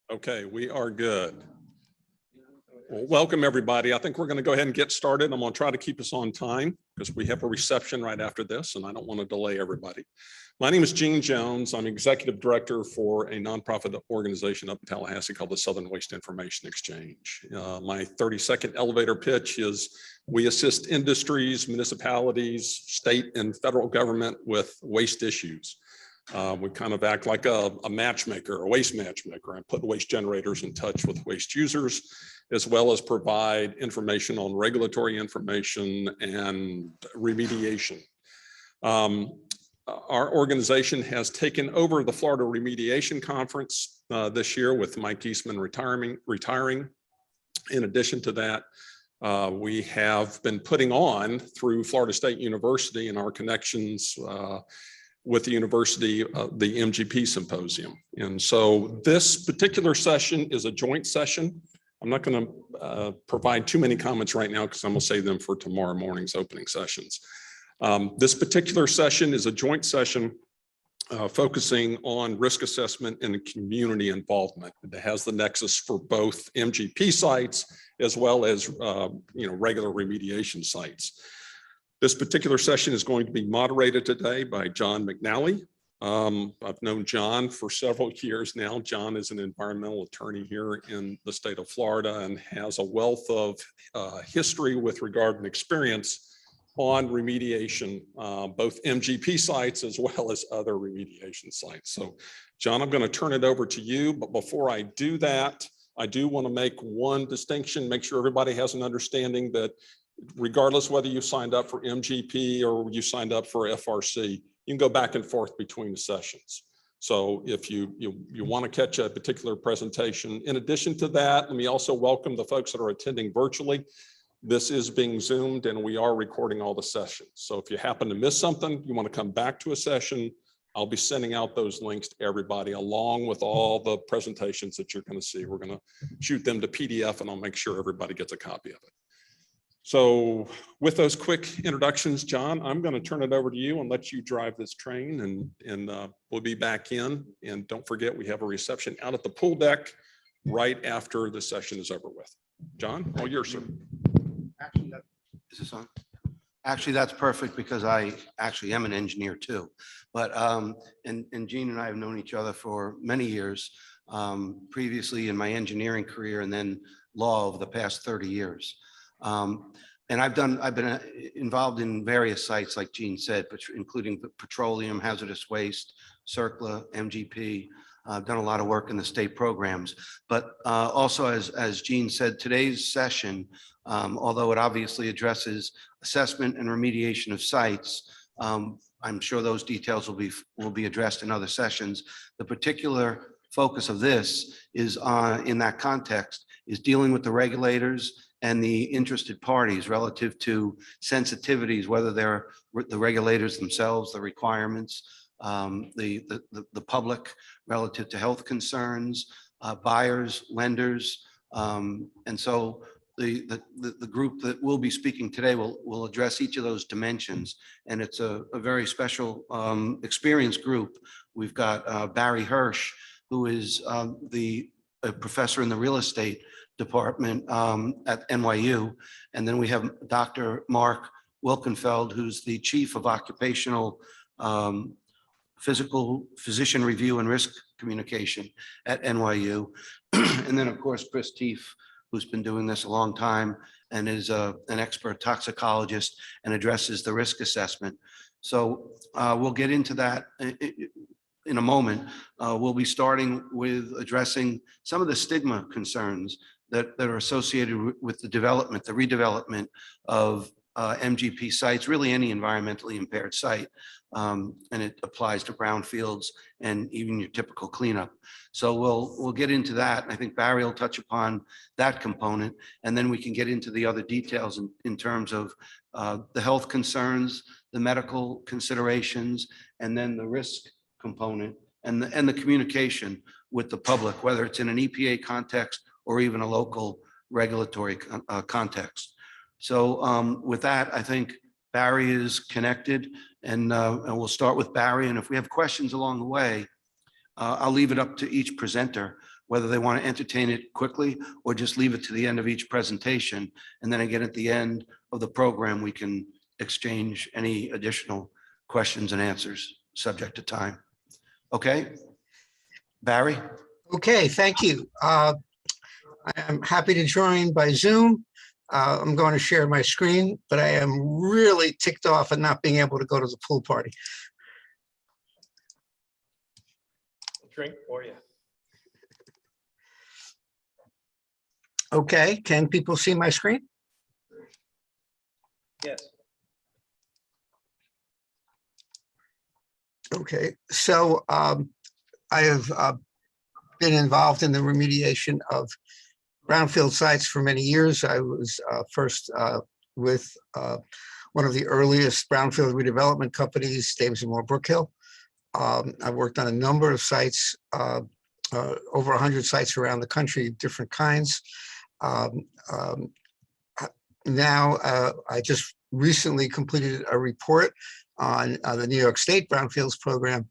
Okay, we are good. Well, welcome everybody. I think we're going to go ahead and get started. I'm going to try to keep us on time because we have a reception right after this and I don't want to delay everybody. My name is Gene Jones. I'm executive director for a nonprofit organization up in Tallahassee called the Southern Waste Information Exchange. My 30-second elevator pitch is we assist industries, municipalities, state and federal government with waste issues. We kind of act like a matchmaker, a waste matchmaker, and put waste generators in touch with waste users, as well as provide information on regulatory information and remediation. Our organization has taken over the Florida Remediation Conference this year with Mike Eastman retiring. In addition to that, we have been putting on through Florida State University and our connections with the university, the MGP symposium. And so this particular session is a joint session. I'm not going to provide too many comments right now because I'm going to save them for tomorrow morning's opening sessions. This particular session is a joint session focusing on risk assessment and community involvement. It has the nexus for both MGP sites as well as regular remediation sites. This particular session is going to be moderated today by John McNally. I've known John for several years now. John is an environmental attorney here in the state of Florida and has a wealth of history with regard and experience on remediation, both MGP sites as well as other remediation sites. So John, I'm going to turn it over to you. But before I do that, I do want to make one distinction, make sure everybody has an understanding that regardless whether you signed up for MGP or you signed up for FRC, you can go back and forth between the sessions. So if you want to catch a particular presentation, in addition to that, let me also welcome the folks that are attending virtually. This is being Zoomed and we are recording all the sessions. So if you happen to miss something, you want to come back to a session, I'll be sending out those links to everybody along with all the presentations that you're going to see. We're going to shoot them to PDF and I'll make sure everybody gets a copy of it. So with those quick introductions, John, I'm going to turn it over to you and let you drive this train and we'll be back in. And don't forget, we have a reception out at the pool deck right after the session is over with. John, all yours, sir. Actually, is this on? Actually, that's perfect because I actually am an engineer too. But and Gene and I have known each other for many years, previously in my engineering career and then law over the past 30 years. And I've been involved in various sites, like Gene said, including petroleum, hazardous waste, CERCLA, MGP. I've done a lot of work in the state programs, but also as Gene said, today's session, although it obviously addresses assessment and remediation of sites, I'm sure those details will be addressed in other sessions. The particular focus of this is in that context is dealing with the regulators and the interested parties relative to sensitivities, whether they're the regulators themselves, the requirements, the public relative to health concerns, buyers, lenders. And so the group that will be speaking today will address each of those dimensions. And it's a very special experienced group. We've got Barry Hersh, who is a professor in the real estate department at NYU. And then we have Dr. Marc Wilkenfeld, who's the chief of Occupational Physician Review and Risk Communication at NYU. And then of course, Chris Teaf, who's been doing this a long time and is an expert toxicologist and addresses the risk assessment. So we'll get into that in a moment. We'll be starting with addressing some of the stigma concerns that are associated with the redevelopment of MGP sites, really any environmentally impaired site. And it applies to brownfields and even your typical cleanup. So we'll get into that. I think Barry will touch upon that component, and then we can get into the other details in terms of the health concerns, the medical considerations, and then the risk component and the communication with the public, whether it's in an EPA context or even a local regulatory context. So with that, I think Barry is connected, and we'll start with Barry. And if we have questions along the way, I'll leave it up to each presenter, whether they want to entertain it quickly or just leave it to the end of each presentation. And then again, at the end of the program, we can exchange any additional questions and answers subject to time. Okay? Barry? Okay, thank you. I am happy to join by Zoom. I'm going to share my screen, but I am really ticked off at not being able to go to the pool party. Drink for you. Okay, can people see my screen? Yes. Okay, so I have been involved in the remediation of brownfield sites for many years. I was first with one of the earliest brownfield redevelopment companies, Davis and Moore Brookhill. I've worked on a number of sites, over 100 sites around the country, different kinds. Now, I just recently completed a report on the New York State Brownfields program.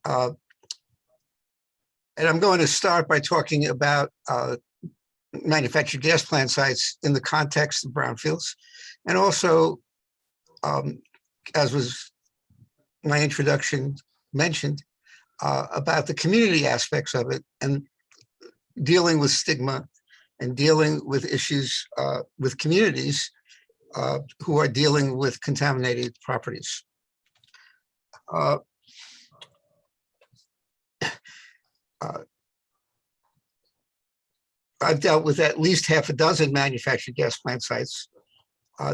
And I'm going to start by talking about manufactured gas plant sites in the context of brownfields. And also, as was my introduction mentioned, about the community aspects of it and dealing with stigma and dealing with issues with communities who are dealing with contaminated properties. I've dealt with at least half a dozen manufactured gas plant sites.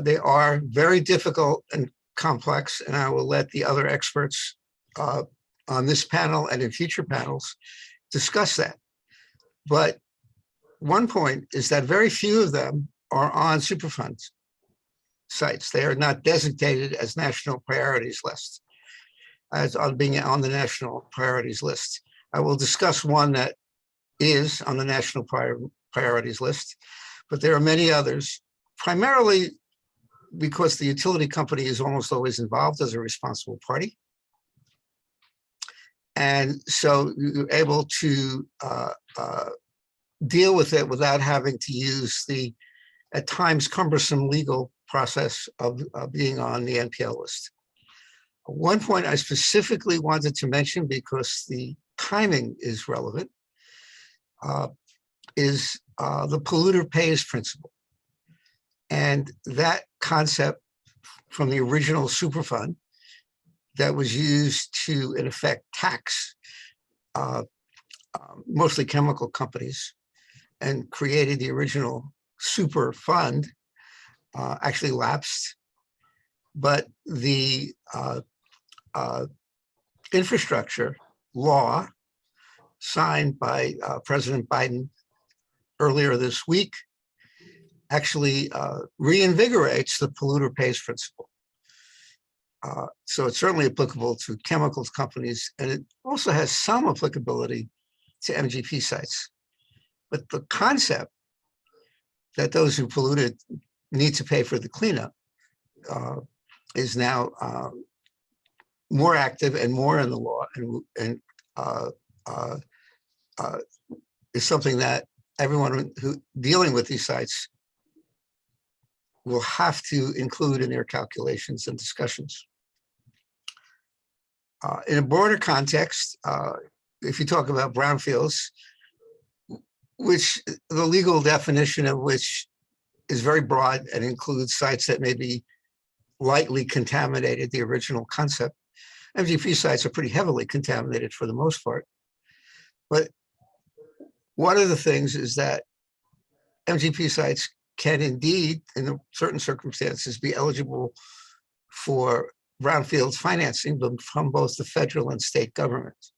They are very difficult and complex, and I will let the other experts on this panel and in future panels discuss that. But one point is that very few of them are on Superfund sites. They are not designated as national priorities list, as on being on the national priorities list. I will discuss one that is on the national priorities list, but there are many others, primarily because the utility company is almost always involved as a responsible party. And so you're able to deal with it without having to use the, at times, cumbersome legal process of being on the NPL list. One point I specifically wanted to mention, because the timing is relevant, is the polluter pays principle. And that concept from the original Superfund that was used to, in effect, tax mostly chemical companies and created the original Superfund, actually lapsed. But the infrastructure law signed by President Biden earlier this week actually reinvigorates the polluter pays principle. So it's certainly applicable to chemicals companies, and it also has some applicability to MGP sites. But the concept that those who polluted need to pay for the cleanup is now more active and more in the law, and is something that everyone who dealing with these sites will have to include in their calculations and discussions. In a broader context, if you talk about brownfields, which the legal definition of which is very broad and includes sites that may be lightly contaminated, the original concept. MGP sites are pretty heavily contaminated for the most part. But one of the things is that MGP sites can indeed, in certain circumstances, be eligible for brownfields financing from both the federal and state governments.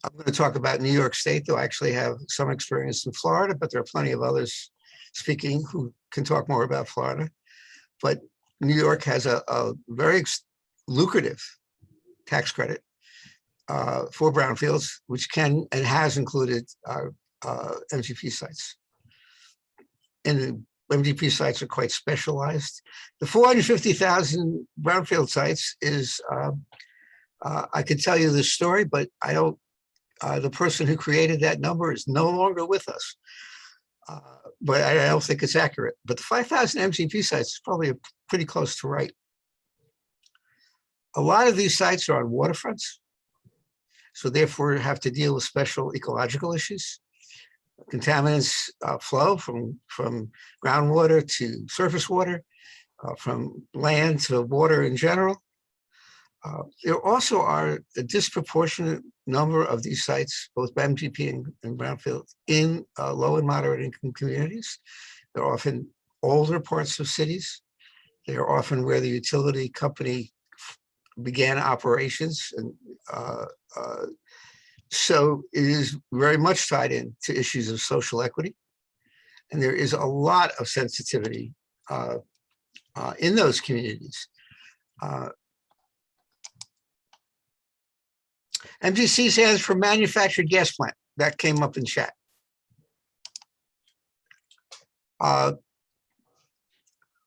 I'm going to talk about New York State, though I actually have some experience in Florida, but there are plenty of others speaking who can talk more about Florida. But New York has a very lucrative tax credit for brownfields, which can and has included MGP sites. And the MGP sites are quite specialized. The 450,000 brownfield sites is I could tell you this story, but I don't, the person who created that number is no longer with us. But I don't think it's accurate. But the 5,000 MGP sites is probably pretty close to right. A lot of these sites are on waterfronts, so therefore have to deal with special ecological issues. Contaminants flow from groundwater to surface water, from land to water in general. There also are a disproportionate number of these sites, both MGP and brownfield, in low and moderate income communities. They're often older parts of cities. They are often where the utility company began operations. And so it is very much tied in to issues of social equity. And there is a lot of sensitivity in those communities. MGC stands for manufactured gas plant. That came up in chat.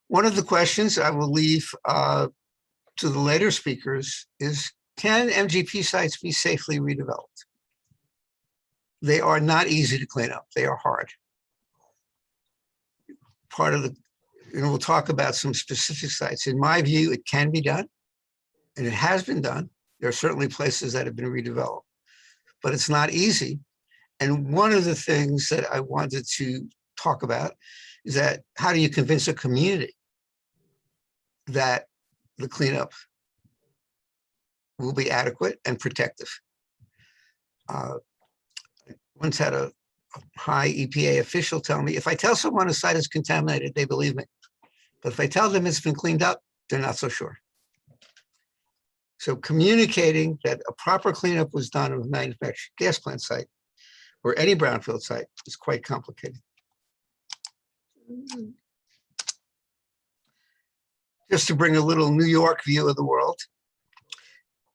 One of the questions I will leave to the later speakers is, can MGP sites be safely redeveloped? They are not easy to clean up. They are hard. Part of the, we'll talk about some specific sites. In my view, it can be done, and it has been done. There are certainly places that have been redeveloped, but it's not easy. And one of the things that I wanted to talk about is that how do you convince a community that the cleanup will be adequate and protective? I once had a high EPA official tell me, if I tell someone a site is contaminated, they believe me. But if I tell them it's been cleaned up, they're not so sure. So communicating that a proper cleanup was done of a manufactured gas plant site or any brownfield site is quite complicated. Just to bring a little New York view of the world,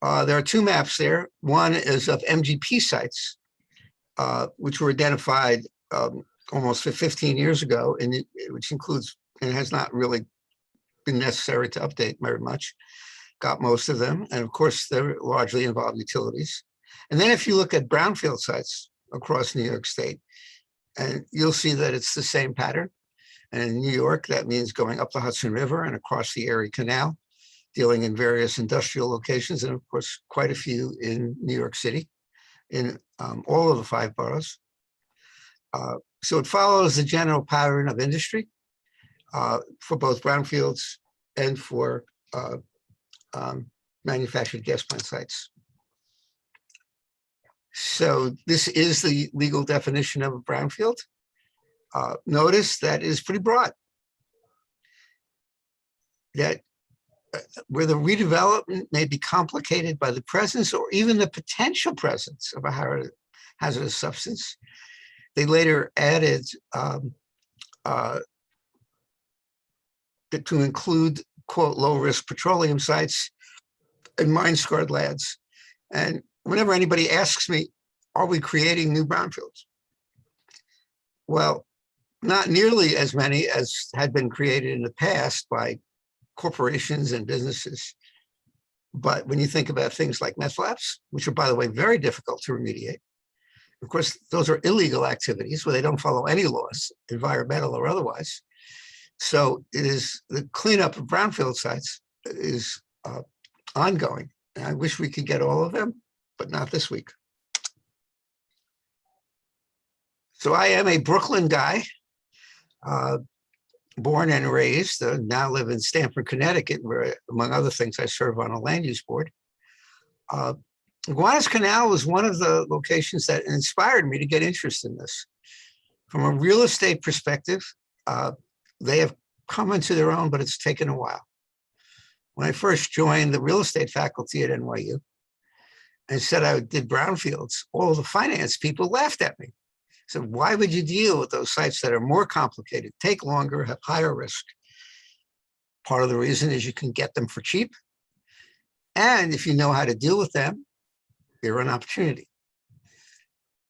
there are two maps there. One is of MGP sites, which were identified almost 15 years ago, and which includes, and has not really been necessary to update very much. Got most of them. And of course, they're largely involved utilities. And then if you look at brownfield sites across New York State, and you'll see that it's the same pattern. And in New York, that means going up the Hudson River and across the Erie Canal, dealing in various industrial locations, and of course, quite a few in New York City, in all of the 5 boroughs. So it follows the general pattern of industry for both brownfields and for manufactured gas plant sites. So this is the legal definition of a brownfield. Notice that is pretty broad. That where the redevelopment may be complicated by the presence or even the potential presence of a hazardous substance, they later added to include, quote, low-risk petroleum sites and mine-scarred lands. And whenever anybody asks me, are we creating new brownfields? Well, not nearly as many as had been created in the past by corporations and businesses. But when you think about things like meth labs, which are, by the way, very difficult to remediate, of course, those are illegal activities where they don't follow any laws, environmental or otherwise. So it is, the cleanup of brownfield sites is ongoing. And I wish we could get all of them, but not this week. So I am a Brooklyn guy, born and raised, now live in Stamford, Connecticut, where, among other things, I serve on a land use board. Gowanus Canal was one of the locations that inspired me to get interested in this. From a real estate perspective, they have come into their own, but it's taken a while. When I first joined the real estate faculty at NYU and said I did brownfields, all the finance people laughed at me. So why would you deal with those sites that are more complicated, take longer, have higher risk? Part of the reason is you can get them for cheap. And if you know how to deal with them, they're an opportunity.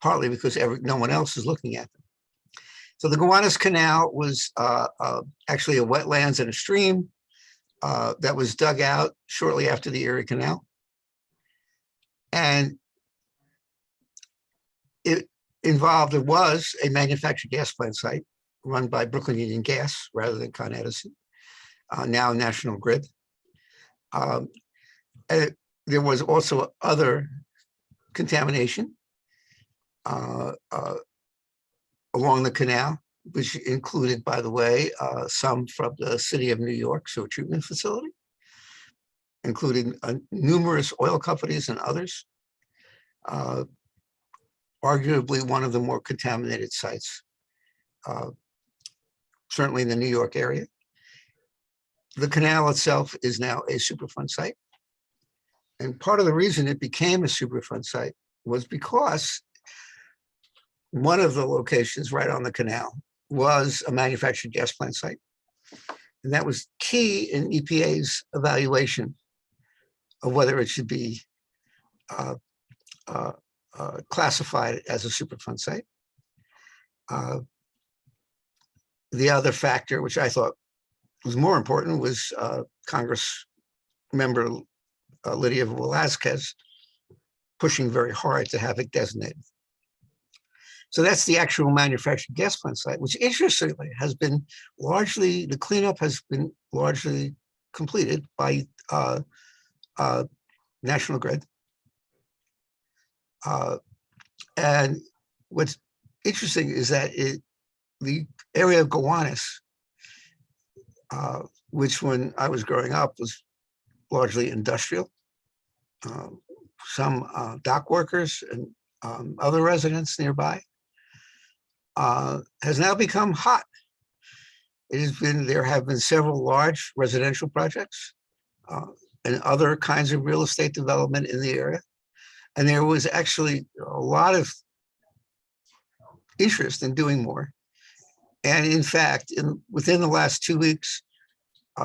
Partly because no one else is looking at them. So the Gowanus Canal was actually a wetlands and a stream that was dug out shortly after the Erie Canal. And it was a manufactured gas plant site run by Brooklyn Union Gas rather than Con Edison, now National Grid. And there was also other contamination along the canal, which included, by the way, some from the city of New York sewer treatment facility, including numerous oil companies and others. Arguably one of the more contaminated sites, certainly in the New York area. The canal itself is now a Superfund site. And part of the reason it became a Superfund site was because one of the locations right on the canal was a manufactured gas plant site. And that was key in EPA's evaluation of whether it should be classified as a Superfund site. The other factor, which I thought was more important, was Congress member Lydia Velazquez pushing very hard to have it designated. So that's the actual manufactured gas plant site, which interestingly has been largely, the cleanup has been largely completed by National Grid. And what's interesting is that the area of Gowanus, which when I was growing up was largely industrial, some dock workers and other residents nearby, has now become hot. There have been several large residential projects and other kinds of real estate development in the area. And there was actually a lot of interest in doing more. And in fact, within the last 2 weeks,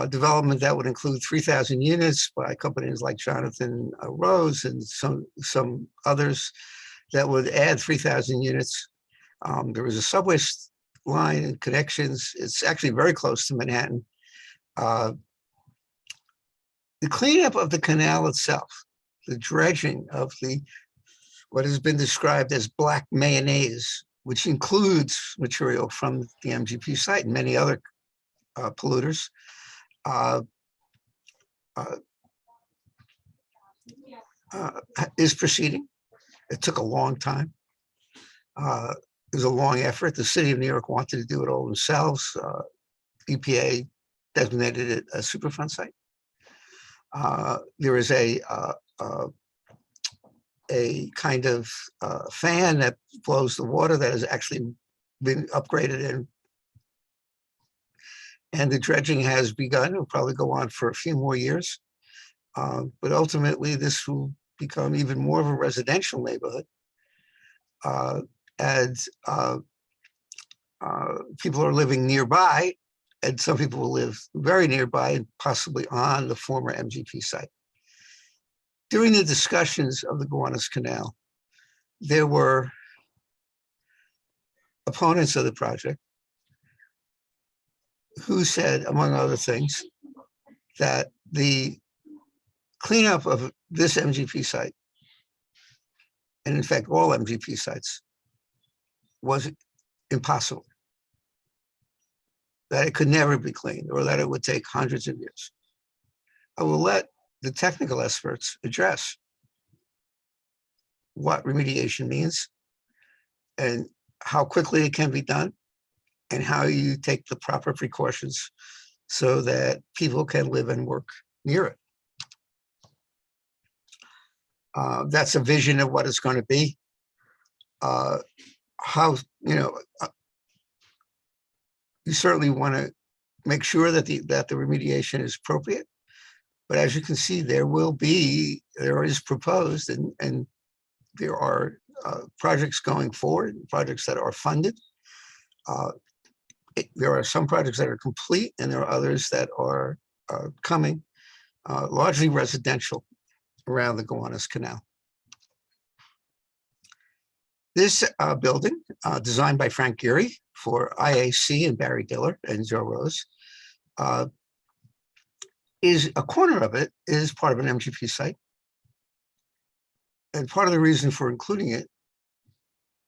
development that would include 3,000 units by companies like Jonathan Rose and some others that would add 3,000 units. There was a subway line and connections. It's actually very close to Manhattan. The cleanup of the canal itself, the dredging of what has been described as black mayonnaise, which includes material from the MGP site and many other polluters, is proceeding. It took a long time. It was a long effort. The city of New York wanted to do it all themselves. EPA designated it a Superfund site. There is a kind of fan that blows the water that has actually been upgraded, and the dredging has begun. It'll probably go on for a few more years. But ultimately, this will become even more of a residential neighborhood. And people are living nearby, and some people will live very nearby and possibly on the former MGP site. During the discussions of the Gowanus Canal, there were opponents of the project who said, among other things, that the cleanup of this MGP site, and in fact, all MGP sites, was impossible, that it could never be cleaned, or that it would take hundreds of years. I will let the technical experts address what remediation means and how quickly it can be done and how you take the proper precautions so that people can live and work near it. That's a vision of what it's going to be. You certainly want to make sure that the remediation is appropriate. But as you can see, there is proposed, and there are projects going forward, projects that are funded. There are some projects that are complete, and there are others that are coming, largely residential around the Gowanus Canal. This building, designed by Frank Geary for IAC and Barry Diller and Joe Rose, is a corner of it is part of an MGP site. And part of the reason for including it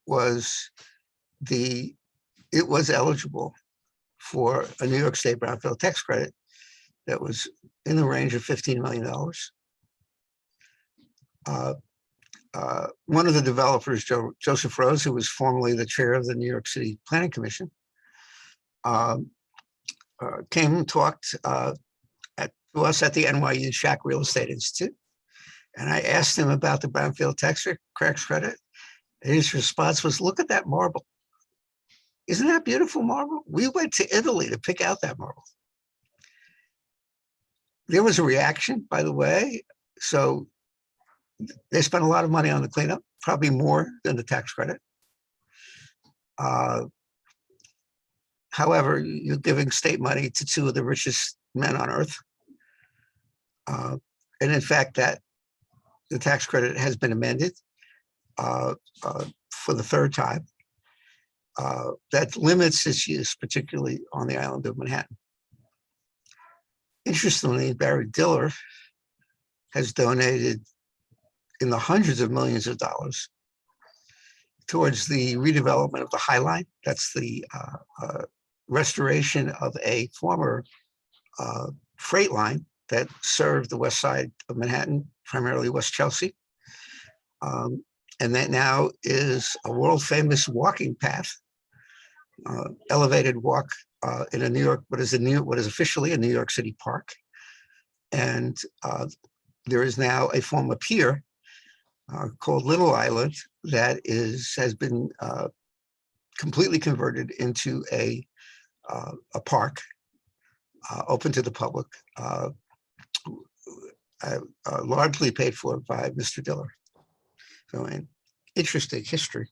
was it was eligible for a New York State brownfield tax credit that was in the range of $15 million. One of the developers, Joseph Rose, who was formerly the chair of the New York City Planning Commission, came and talked to us at the NYU Schack Real Estate Institute. And I asked him about the brownfield tax credit. And his response was, look at that marble. Isn't that beautiful marble? We went to Italy to pick out that marble. There was a reaction, by the way. So they spent a lot of money on the cleanup, probably more than the tax credit. However, you're giving state money to two of the richest men on earth. And in fact, that the tax credit has been amended for the third time. That limits its use, particularly on the island of Manhattan. Interestingly, Barry Diller has donated in the hundreds of millions of dollars towards the redevelopment of the High Line. That's the restoration of a former freight line that served the west side of Manhattan, primarily West Chelsea. And that now is a world famous walking path, elevated walk in a New York, what is officially a New York City park. And there is now a former pier called Little Island that has been completely converted into a park open to the public, largely paid for by Mr. Diller. So an interesting history.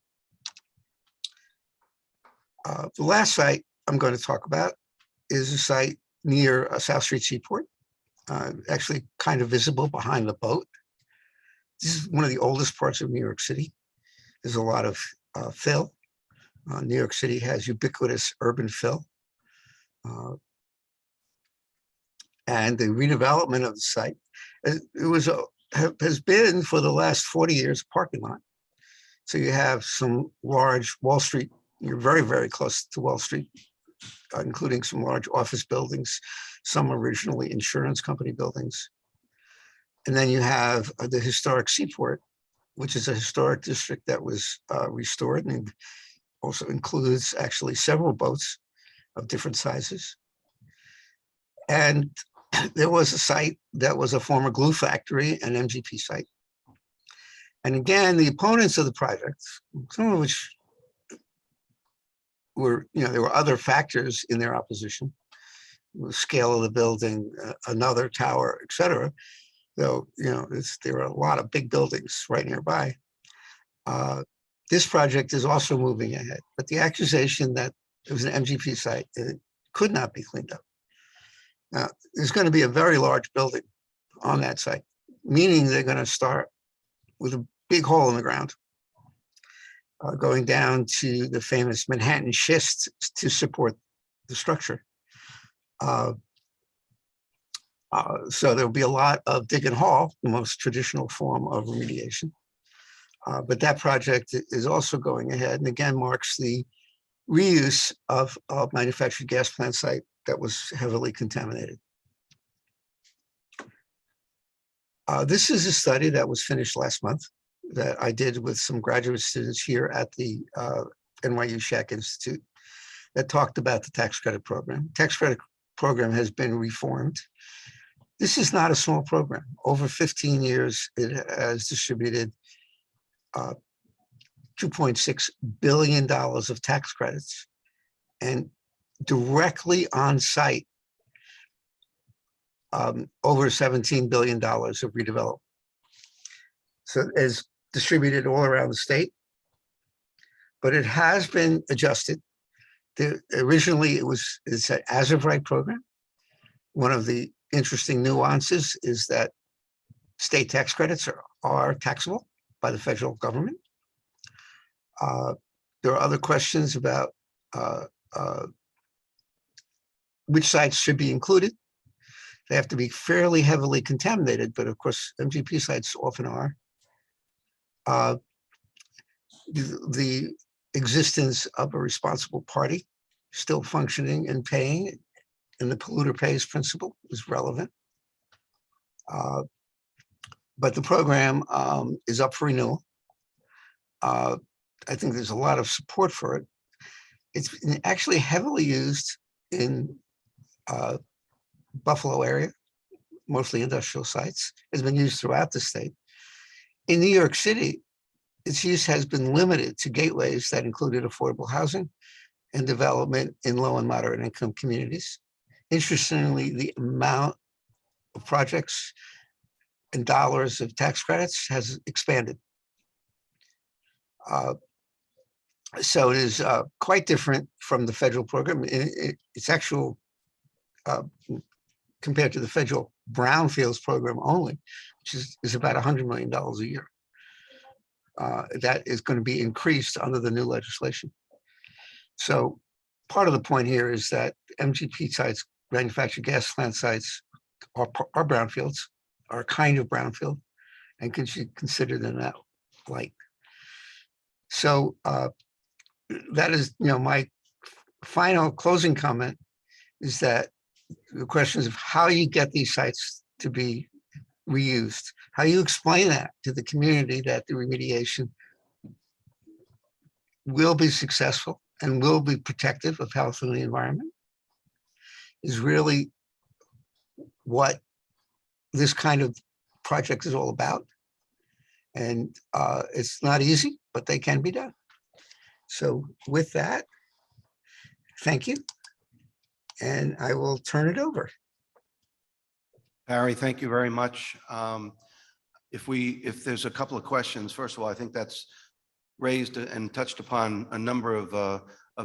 The last site I'm going to talk about is a site near South Street Seaport, actually kind of visible behind the boat. This is one of the oldest parts of New York City. There's a lot of fill. New York City has ubiquitous urban fill. And the redevelopment of the site, has been for the last 40 years a parking lot. So you have some large Wall Street, you're very, very close to Wall Street, including some large office buildings, some originally insurance company buildings. And then you have the historic Seaport, which is a historic district that was restored and also includes actually several boats of different sizes. And there was a site that was a former glue factory, an MGP site. And again, the opponents of the project, some of which were, there were other factors in their opposition, the scale of the building, another tower, et cetera. Though, there are a lot of big buildings right nearby. This project is also moving ahead, but the accusation that it was an MGP site, it could not be cleaned up. Now, there's going to be a very large building on that site, meaning they're going to start with a big hole in the ground, going down to the famous Manhattan schist to support the structure. So there'll be a lot of dig and haul, the most traditional form of remediation. But that project is also going ahead, and again marks the reuse of a manufactured gas plant site that was heavily contaminated. This is a study that was finished last month that I did with some graduate students here at the NYU Schack Institute that talked about the tax credit program. Tax credit program has been reformed. This is not a small program. Over 15 years, it has distributed $2.6 billion of tax credits, and directly on site, over $17 billion of redevelopment. So it's distributed all around the state, but it has been adjusted. Originally, it's an as of right program. One of the interesting nuances is that state tax credits are taxable by the federal government. There are other questions about which sites should be included. They have to be fairly heavily contaminated, but of course, MGP sites often are. The existence of a responsible party still functioning and paying, and the polluter pays principle is relevant. But the program is up for renewal. I think there's a lot of support for it. It's actually heavily used in Buffalo area, mostly industrial sites. It's been used throughout the state. In New York City, its use has been limited to gateways that included affordable housing and development in low and moderate income communities. Interestingly, the amount of projects and dollars of tax credits has expanded. So it is quite different from the federal program. It's actual, compared to the federal brownfields program only, which is about $100 million a year. That is going to be increased under the new legislation. So part of the point here is that MGP sites, manufactured gas plant sites, are brownfields, are a kind of brownfield, and can you consider them that light. So that is, my final closing comment is that the questions of how you get these sites to be reused, how you explain that to the community that the remediation will be successful and will be protective of health and the environment, is really what this kind of project is all about. And it's not easy, but they can be done. So with that, thank you. And I will turn it over. Barry, thank you very much. If there's a couple of questions, first of all, I think that's raised and touched upon a number of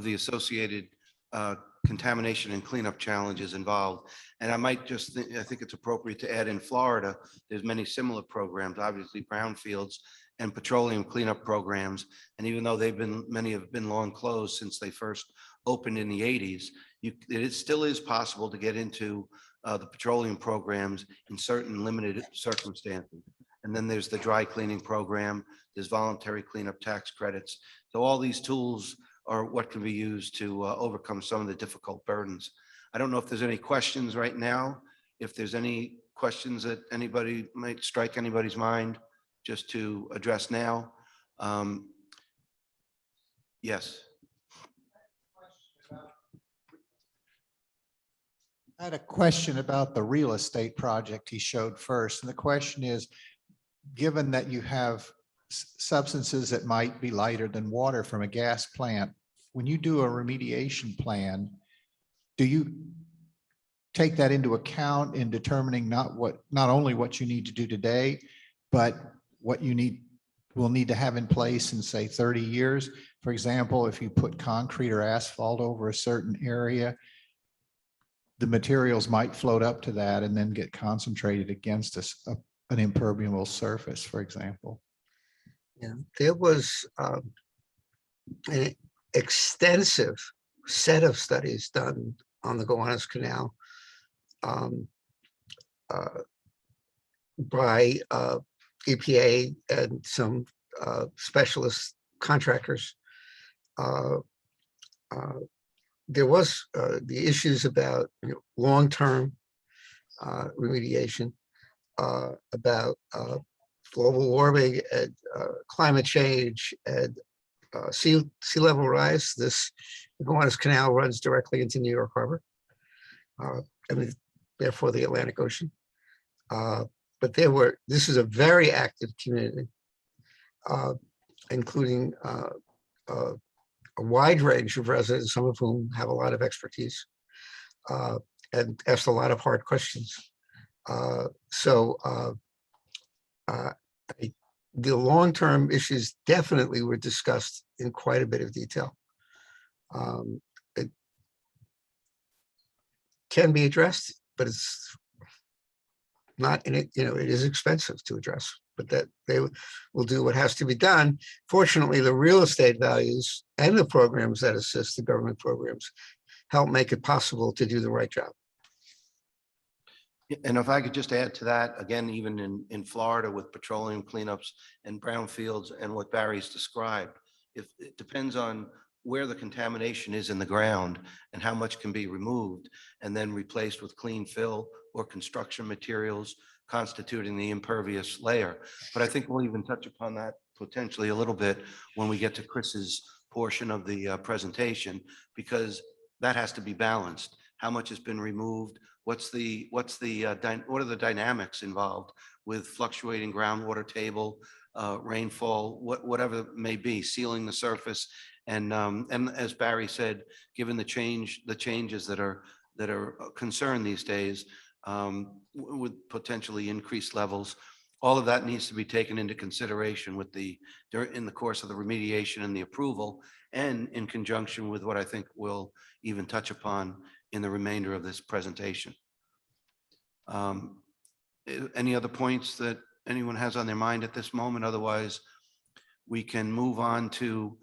the associated contamination and cleanup challenges involved. And I might just I think it's appropriate to add in Florida, there's many similar programs, obviously brownfields and petroleum cleanup programs. And even though many have been long closed since they first opened in the 80s, it still is possible to get into the petroleum programs in certain limited circumstances. And then there's the dry cleaning program, there's voluntary cleanup tax credits. So all these tools are what can be used to overcome some of the difficult burdens. I don't know if there's any questions right now. If there's any questions that anybody might strike anybody's mind just to address now. Yes. I had a question about the real estate project he showed first. And the question is, given that you have substances that might be lighter than water from a gas plant, when you do a remediation plan, do you take that into account in determining not only what you need to do today, but what you will need to have in place in, say, 30 years? For example, if you put concrete or asphalt over a certain area, the materials might float up to that and then get concentrated against an impermeable surface, for example. Yeah, there was an extensive set of studies done on the Gowanus Canal by EPA and some specialist contractors. There was the issues about long-term remediation, about global warming and climate change and sea level rise. The Gowanus Canal runs directly into New York Harbor, therefore the Atlantic Ocean. But this is a very active community, including a wide range of residents, some of whom have a lot of expertise and asked a lot of hard questions. The long-term issues definitely were discussed in quite a bit of detail. It can be addressed, but it's not in it. It is expensive to address, but that they will do what has to be done. Fortunately, the real estate values and the programs that assist, the government programs, help make it possible to do the right job. And if I could just add to that, again, even in Florida with petroleum cleanups and brownfields and what Barry's described, if it depends on where the contamination is in the ground and how much can be removed and then replaced with clean fill or construction materials constituting the impervious layer. But I think we'll even touch upon that potentially a little bit when we get to Chris's portion of the presentation, because that has to be balanced. How much has been removed? What are the dynamics involved with fluctuating groundwater table, rainfall, whatever it may be, sealing the surface, and as Barry said, given the changes that are concerned these days, with potentially increased levels, all of that needs to be taken into consideration in the course of the remediation and the approval, and in conjunction with what I think we'll even touch upon in the remainder of this presentation. Any other points that anyone has on their mind at this moment? Otherwise, we can move on to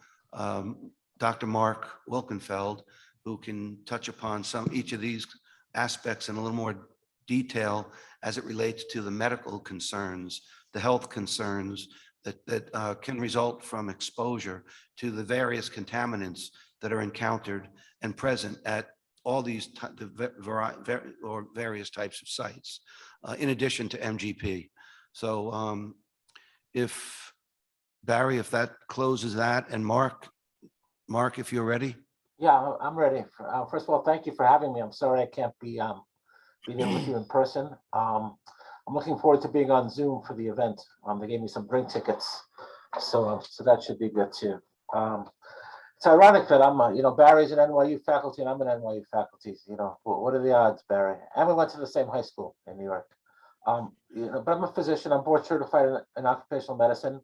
Dr. Marc Wilkenfeld, who can touch upon each of these aspects in a little more detail as it relates to the medical concerns, the health concerns that can result from exposure to the various contaminants that are encountered and present at all these various types of sites, in addition to MGP. So if Barry, if that closes that, and Marc, if you're ready. Yeah, I'm ready. First of all, thank you for having me. I'm sorry I can't be there with you in person. I'm looking forward to being on Zoom for the event. They gave me some drink tickets, so that should be good too. It's ironic that I'm, Barry's an NYU faculty and I'm an NYU faculty. What are the odds, Barry? And we went to the same high school in New York. But I'm a physician. I'm board certified in occupational medicine.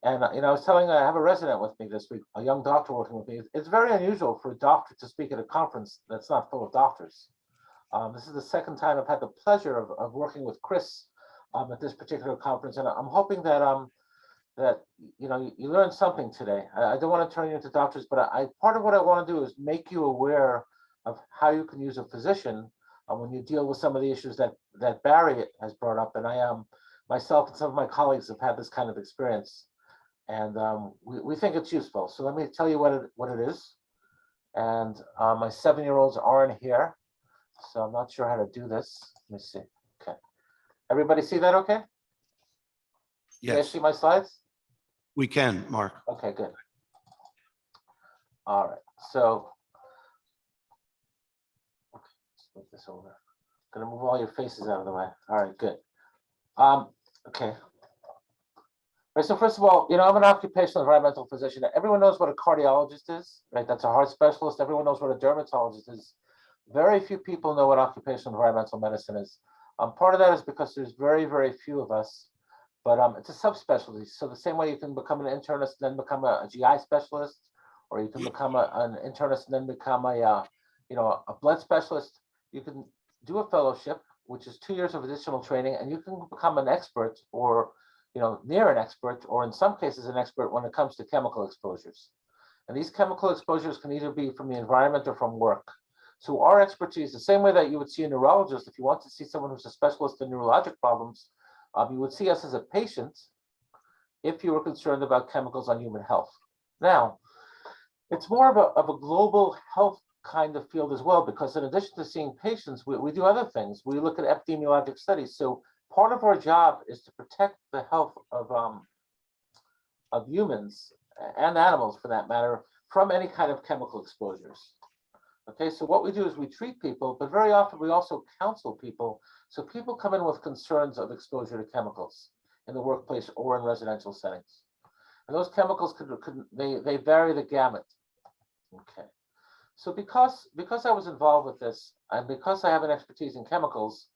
And, I was telling I have a resident with me this week, a young doctor working with me. It's very unusual for a doctor to speak at a conference that's not full of doctors. This is the second time I've had the pleasure of working with Chris at this particular conference. And I'm hoping that you learned something today. I don't want to turn you into doctors, but part of what I want to do is make you aware of how you can use a physician when you deal with some of the issues that Barry has brought up. And I myself and some of my colleagues have had this kind of experience. And we think it's useful. So let me tell you what it is. And my 7-year-olds aren't here, so I'm not sure how to do this. Let me see. Okay. Everybody see that okay? You guys Yes, see my slides? we can, Marc. Okay, good. All right. So, okay, let's move this over. Gonna move all your faces out of the way. All right, good. Okay. Right, so first of all, I'm an occupational environmental physician. Everyone knows what a cardiologist is, right? That's a heart specialist. Everyone knows what a dermatologist is. Very few people know what occupational environmental medicine is. Part of that is because there's very, very few of us, but it's a subspecialty. So the same way you can become an internist and then become a GI specialist, or you can become an internist and then become a blood specialist. You can do a fellowship, which is 2 years of additional training, and you can become an expert, or near an expert, or in some cases an expert when it comes to chemical exposures. And these chemical exposures can either be from the environment or from work. So our expertise, the same way that you would see a neurologist, if you want to see someone who's a specialist in neurologic problems, you would see us as a patient if you were concerned about chemicals on human health. Now, it's more of a global health kind of field as well, because in addition to seeing patients, we do other things. We look at epidemiologic studies. So part of our job is to protect the health of humans and animals, for that matter, from any kind of chemical exposures. Okay, so what we do is we treat people, but very often we also counsel people. So people come in with concerns of exposure to chemicals in the workplace or in residential settings. And those chemicals they vary the gamut. Okay, so because I was involved with this, and because I have an expertise in chemicals,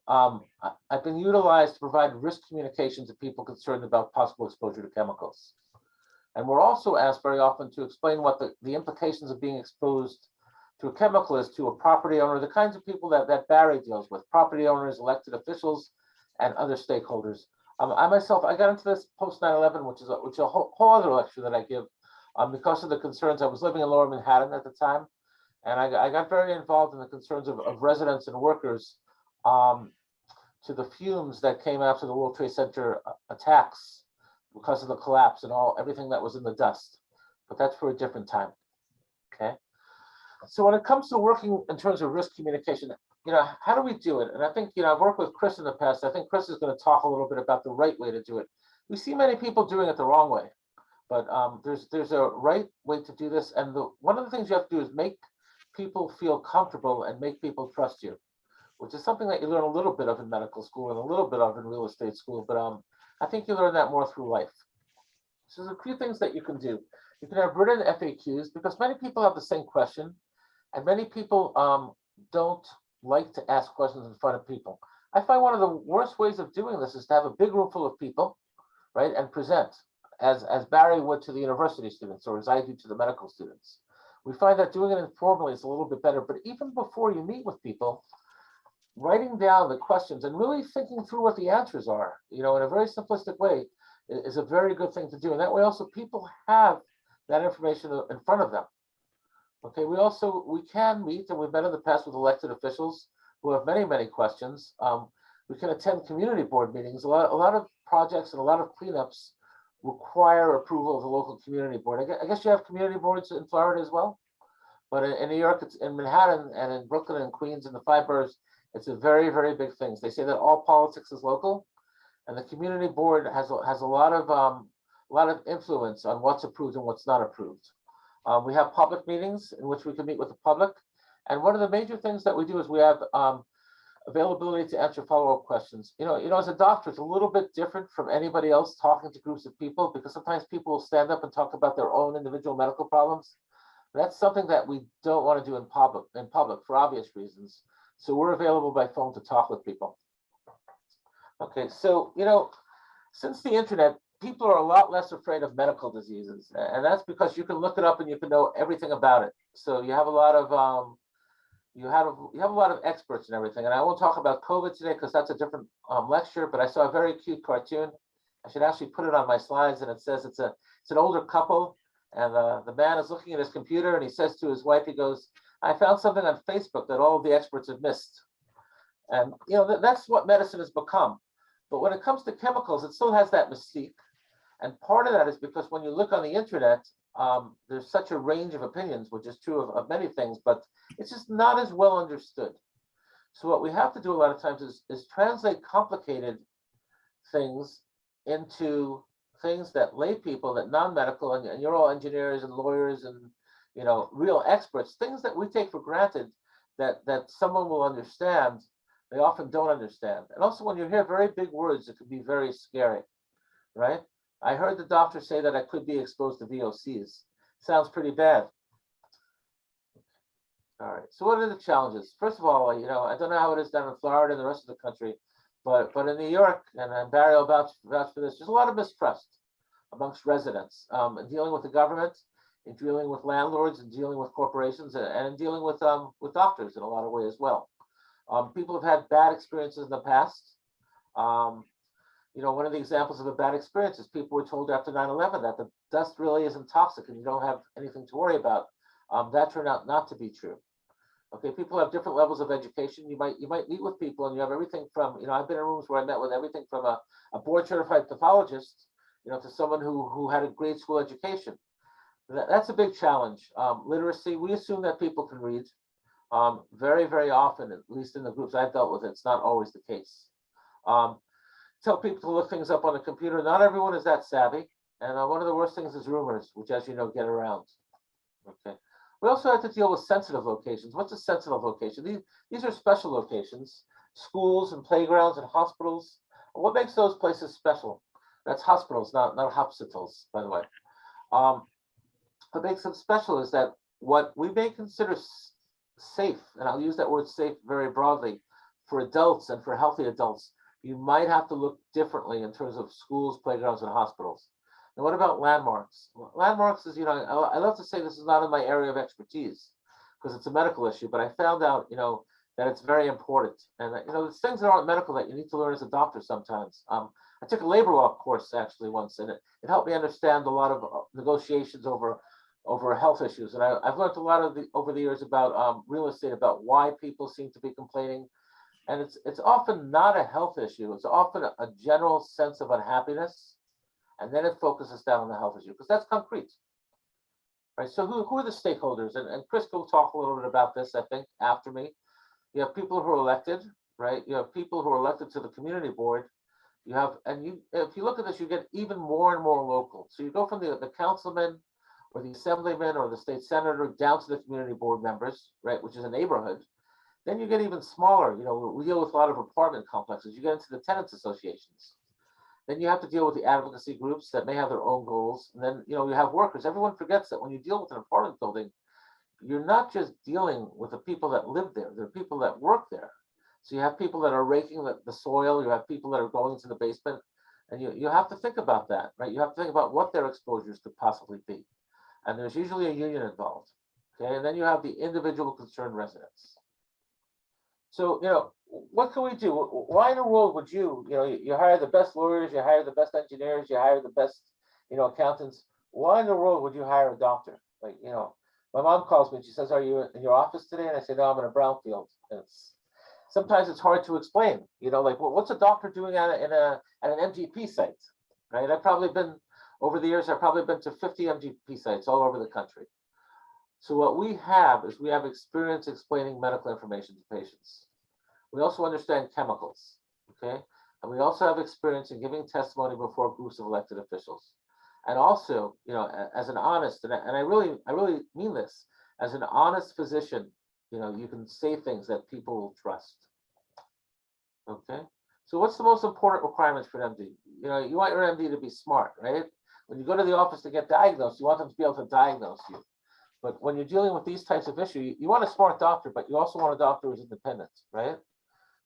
I've been utilized to provide risk communication to people concerned about possible exposure to chemicals. And we're also asked very often to explain what the implications of being exposed to a chemical is to a property owner, the kinds of people that Barry deals with, property owners, elected officials, and other stakeholders. I myself, I got into this post 9/11, which is a whole other lecture that I give, because of the concerns. I was living in Lower Manhattan at the time, and I got very involved in the concerns of residents and workers to the fumes that came after the World Trade Center attacks because of the collapse and everything that was in the dust. But that's for a different time. Okay. So when it comes to working in terms of risk communication, how do we do it? And I think, I've worked with Chris in the past. I think Chris is going to talk a little bit about the right way to do it. We see many people doing it the wrong way, but there's a right way to do this. And one of the things you have to do is make people feel comfortable and make people trust you, which is something that you learn a little bit of in medical school and a little bit of in real estate school. But I think you learn that more through life. So there's a few things that you can do. You can have written FAQs because many people have the same question, and many people don't like to ask questions in front of people. I find one of the worst ways of doing this is to have a big room full of people, right, and present as Barry would to the university students or as I do to the medical students. We find that doing it informally is a little bit better, but even before you meet with people, writing down the questions and really thinking through what the answers are, in a very simplistic way is a very good thing to do. And that way also people have that information in front of them. Okay, we can meet, and we've met in the past with elected officials who have many, many questions. We can attend community board meetings. A lot of projects and a lot of cleanups require approval of the local community board. I guess you have community boards in Florida as well, but in New York, it's in Manhattan and in Brooklyn and Queens and the 5 boroughs, it's a very, very big thing. They say that all politics is local, and the community board has a lot of influence on what's approved and what's not approved. We have public meetings in which we can meet with the public. And one of the major things that we do is we have availability to answer follow-up questions. As a doctor, it's a little bit different from anybody else talking to groups of people because sometimes people will stand up and talk about their own individual medical problems. That's something that we don't want to do in public for obvious reasons. So we're available by phone to talk with people. Okay, so, since the internet, people are a lot less afraid of medical diseases, and that's because you can look it up and you can know everything about it. So you have a lot of you have a lot of experts and everything. And I won't talk about COVID today because that's a different lecture. But I saw a very cute cartoon. I should actually put it on my slides, and it says it's an older couple, and the man is looking at his computer, and he says to his wife, he goes, "I found something on Facebook that all of the experts have missed." And that's what medicine has become. But when it comes to chemicals, it still has that mystique. And part of that is because when you look on the internet, there's such a range of opinions, which is true of many things, but it's just not as well understood. So what we have to do a lot of times is translate complicated things into things that lay people, that non-medical, and you're all engineers and lawyers and real experts, things that we take for granted that someone will understand, they often don't understand. And also when you hear very big words, it can be very scary, right? I heard the doctor say that I could be exposed to VOCs. Sounds pretty bad. All right, so what are the challenges? First of all, I don't know how it is down in Florida and the rest of the country, but in New York, and Barry will vouch for this, there's a lot of mistrust amongst residents in dealing with the government, in dealing with landlords, and dealing with corporations, and in dealing with doctors in a lot of ways as well. People have had bad experiences in the past. One of the examples of a bad experience is people were told after 9/11 that the dust really isn't toxic and you don't have anything to worry about. That turned out not to be true. Okay, people have different levels of education. You might meet with people and you have everything from, I've been in rooms where I met with everything from a board certified pathologist, to someone who had a grade school education. That's a big challenge. Literacy, we assume that people can read. Very, very often, at least in the groups I've dealt with, it's not always the case. Tell people to look things up on the computer. Not everyone is that savvy. And one of the worst things is rumors, which, as you know, get around. Okay. We also have to deal with sensitive locations. What's a sensitive location? These are special locations, schools and playgrounds and hospitals. What makes those places special? That's hospitals, not hospitals, by the way. What makes them special is that what we may consider safe, and I'll use that word safe very broadly, for adults and for healthy adults, you might have to look differently in terms of schools, playgrounds, and hospitals. And what about landmarks? Landmarks is, I love to say this is not in my area of expertise because it's a medical issue, but I found out, that it's very important. And, there's things that aren't medical that you need to learn as a doctor sometimes. I took a labor law course actually once, and it helped me understand a lot of negotiations over health issues. And I've learned a lot over the years about real estate, about why people seem to be complaining. And it's often not a health issue. It's often a general sense of unhappiness. And then it focuses down on the health issue because that's concrete. Right. So who are the stakeholders? And Chris will talk a little bit about this, I think, after me. You have people who are elected, right? You have people who are elected to the community board. You have, if you look at this, you get even more and more local. So you go from the councilman or the assemblyman or the state senator down to the community board members, right, which is a neighborhood. Then you get even smaller. You know, we deal with a lot of apartment complexes. You get into the tenants associations. Then you have to deal with the advocacy groups that may have their own goals. And then, you know, you have workers. Everyone forgets that when you deal with an apartment building, you're not just dealing with the people that live there. There are people that work there. So you have people that are raking the soil. You have people that are going into the basement. And you have to think about that, right? You have to think about what their exposures could possibly be. And there's usually a union involved. Okay. And then you have the individual concerned residents. So, you know, what can we do? Why in the world would you hire the best lawyers, you hire the best engineers, you hire the best, accountants. Why in the world would you hire a doctor? Like, my mom calls me and she says, "Are you in your office today?" And I say, "No, I'm in a brownfield." And sometimes it's hard to explain, like, well, what's a doctor doing at an MGP site, right? Over the years, I've probably been to 50 MGP sites all over the country. So what we have is we have experience explaining medical information to patients. We also understand chemicals, okay? And we also have experience in giving testimony before groups of elected officials. And also, as an honest, and I really mean this, as an honest physician, you can say things that people will trust, okay? So what's the most important requirements for an MD? You want your MD to be smart, right? When you go to the office to get diagnosed, you want them to be able to diagnose you. But when you're dealing with these types of issues, you want a smart doctor, but you also want a doctor who's independent, right?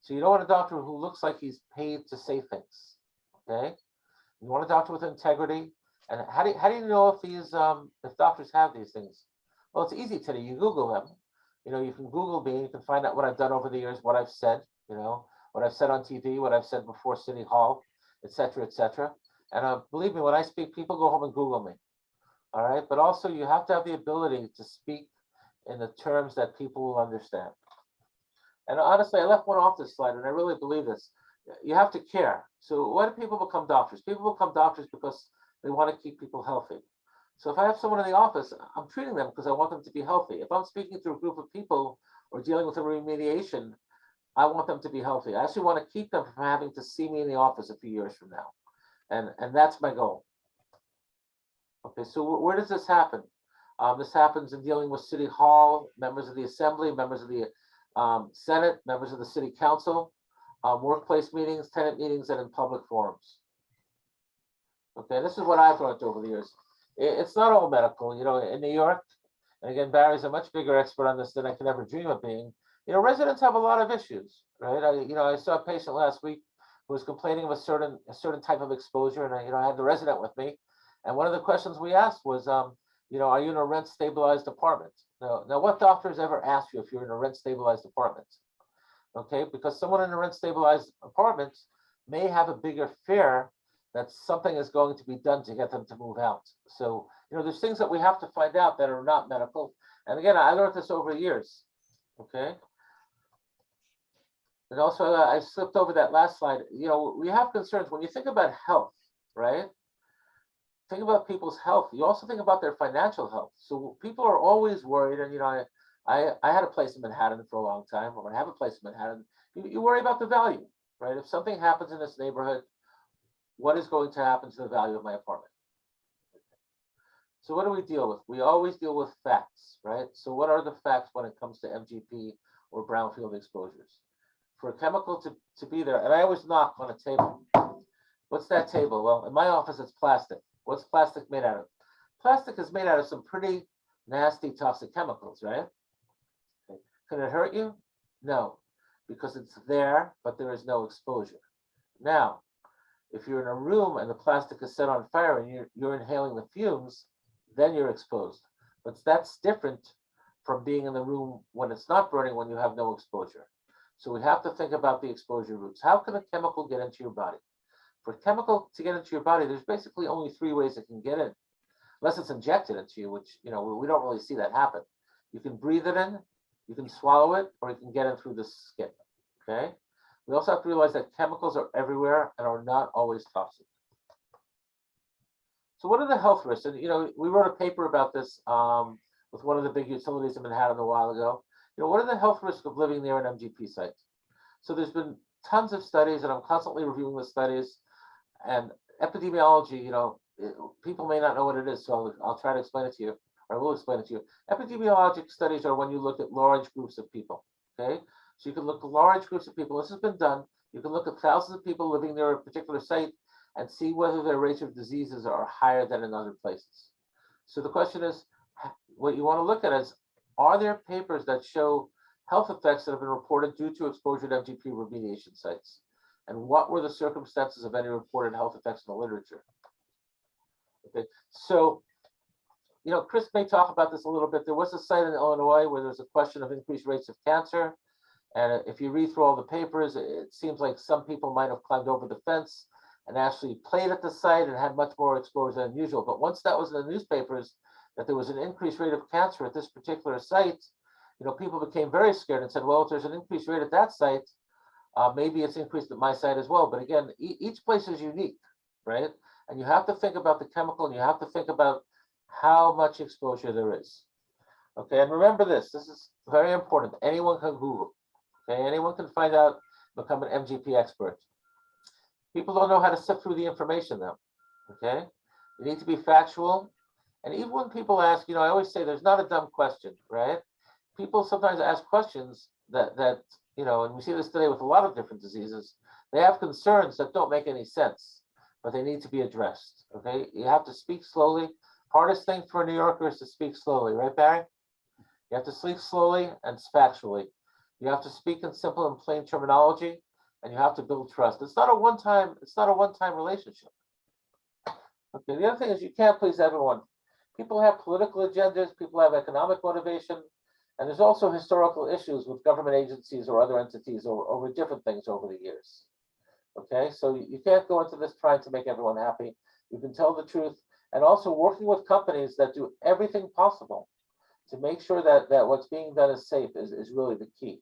So you don't want a doctor who looks like he's paid to say things, okay? You want a doctor with integrity. And how do you know if doctors have these things? Well, it's easy today. You Google them. You can Google me. You can find out what I've done over the years, what I've said. What I've said on TV, what I've said before City Hall, et cetera, et cetera. And believe me, when I speak, people go home and Google me. All right, but also you have to have the ability to speak in the terms that people will understand. And honestly, I left one off this slide, and I really believe this. You have to care. So why do people become doctors? People become doctors because they want to keep people healthy. So if I have someone in the office, I'm treating them because I want them to be healthy. If I'm speaking to a group of people or dealing with a remediation, I want them to be healthy. I actually want to keep them from having to see me in the office a few years from now. And that's my goal. Okay, so where does this happen? This happens in dealing with City Hall, members of the Assembly, members of the Senate, members of the City Council, workplace meetings, tenant meetings, and in public forums. Okay, this is what I've learned over the years. It's not all medical. In New York, and again, Barry's a much bigger expert on this than I could ever dream of being. Residents have a lot of issues, right? I saw a patient last week who was complaining of a certain type of exposure, and I had the resident with me. And one of the questions we asked was, are you in a rent stabilized apartment? Now, what doctors ever ask you if you're in a rent stabilized apartment? Okay, because someone in a rent stabilized apartment may have a bigger fear that something is going to be done to get them to move out. So, there's things that we have to find out that are not medical. And again, I learned this over years. Okay. And also, I slipped over that last slide. We have concerns when you think about health, right? Think about people's health. You also think about their financial health. So people are always worried. And, I had a place in Manhattan for a long time, or I have a place in Manhattan. You worry about the value, right? If something happens in this neighborhood, what is going to happen to the value of my apartment? So what do we deal with? We always deal with facts, right? So what are the facts when it comes to MGP or brownfield exposures? For a chemical to be there, and I always knock on a table. What's that table? Well, in my office, it's plastic. What's plastic made out of? Plastic is made out of some pretty nasty toxic chemicals, right? Okay. Can it hurt you? No, because it's there, but there is no exposure. Now, if you're in a room and the plastic is set on fire and you're inhaling the fumes, then you're exposed. But that's different from being in the room when it's not burning, when you have no exposure. So we have to think about the exposure routes. How can a chemical get into your body? For a chemical to get into your body, there's basically only 3 ways it can get in, unless it's injected into you, which we don't really see that happen. You can breathe it in, you can swallow it, or you can get in through the skin. Okay. We also have to realize that chemicals are everywhere and are not always toxic. So what are the health risks? And, we wrote a paper about this with one of the big utilities in Manhattan a while ago. What are the health risks of living near an MGP site? So there's been tons of studies, and I'm constantly reviewing the studies. And epidemiology, people may not know what it is, so I'll try to explain it to you, or I will explain it to you. Epidemiologic studies are when you look at large groups of people, okay? So you can look at large groups of people. This has been done. You can look at thousands of people living near a particular site and see whether their rates of diseases are higher than in other places. So the question is, what you want to look at is, are there papers that show health effects that have been reported due to exposure to MGP remediation sites? And what were the circumstances of any reported health effects in the literature? Okay, so, Chris may talk about this a little bit. There was a site in Illinois where there's a question of increased rates of cancer. And if you read through all the papers, it seems like some people might have climbed over the fence and actually played at the site and had much more exposure than usual. But once that was in the newspapers, that there was an increased rate of cancer at this particular site, people became very scared and said, well, if there's an increased rate at that site, maybe it's increased at my site as well. But again, each place is unique, right? And you have to think about the chemical, and you have to think about how much exposure there is. Okay, and remember this is very important. Anyone can Google, okay? Anyone can find out, become an MGP expert. People don't know how to sift through the information though, okay? You need to be factual. And even when people ask, I always say there's not a dumb question, right? People sometimes ask questions that and we see this today with a lot of different diseases. They have concerns that don't make any sense, but they need to be addressed, okay? You have to speak slowly. Hardest thing for a New Yorker is to speak slowly, right, Barry? You have to speak slowly and factually. You have to speak in simple and plain terminology, and you have to build trust. It's not a one-time relationship. Okay, the other thing is you can't please everyone. People have political agendas, people have economic motivation, and there's also historical issues with government agencies or other entities over different things over the years. Okay, so you can't go into this trying to make everyone happy. You can tell the truth, and also working with companies that do everything possible to make sure that what's being done is safe is really the key.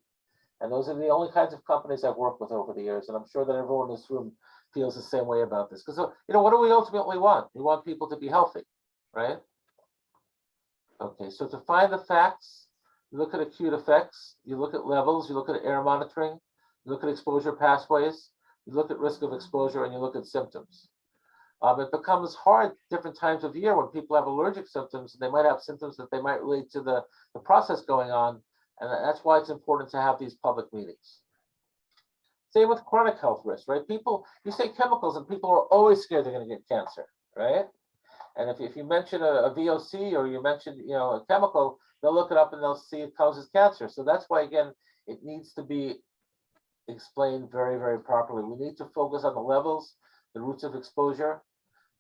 And those are the only kinds of companies I've worked with over the years, and I'm sure that everyone in this room feels the same way about this. Because what do we ultimately want? We want people to be healthy, right? Okay, so to find the facts, you look at acute effects, you look at levels, you look at air monitoring, you look at exposure pathways, you look at risk of exposure, and you look at symptoms. It becomes hard different times of year when people have allergic symptoms, and they might have symptoms that they might relate to the process going on, and that's why it's important to have these public meetings. Same with chronic health risks, right? You say chemicals, and people are always scared they're going to get cancer, right? And if you mention a VOC or you mention a chemical, they'll look it up and they'll see it causes cancer. So that's why, again, it needs to be explained very, very properly. We need to focus on the levels, the routes of exposure,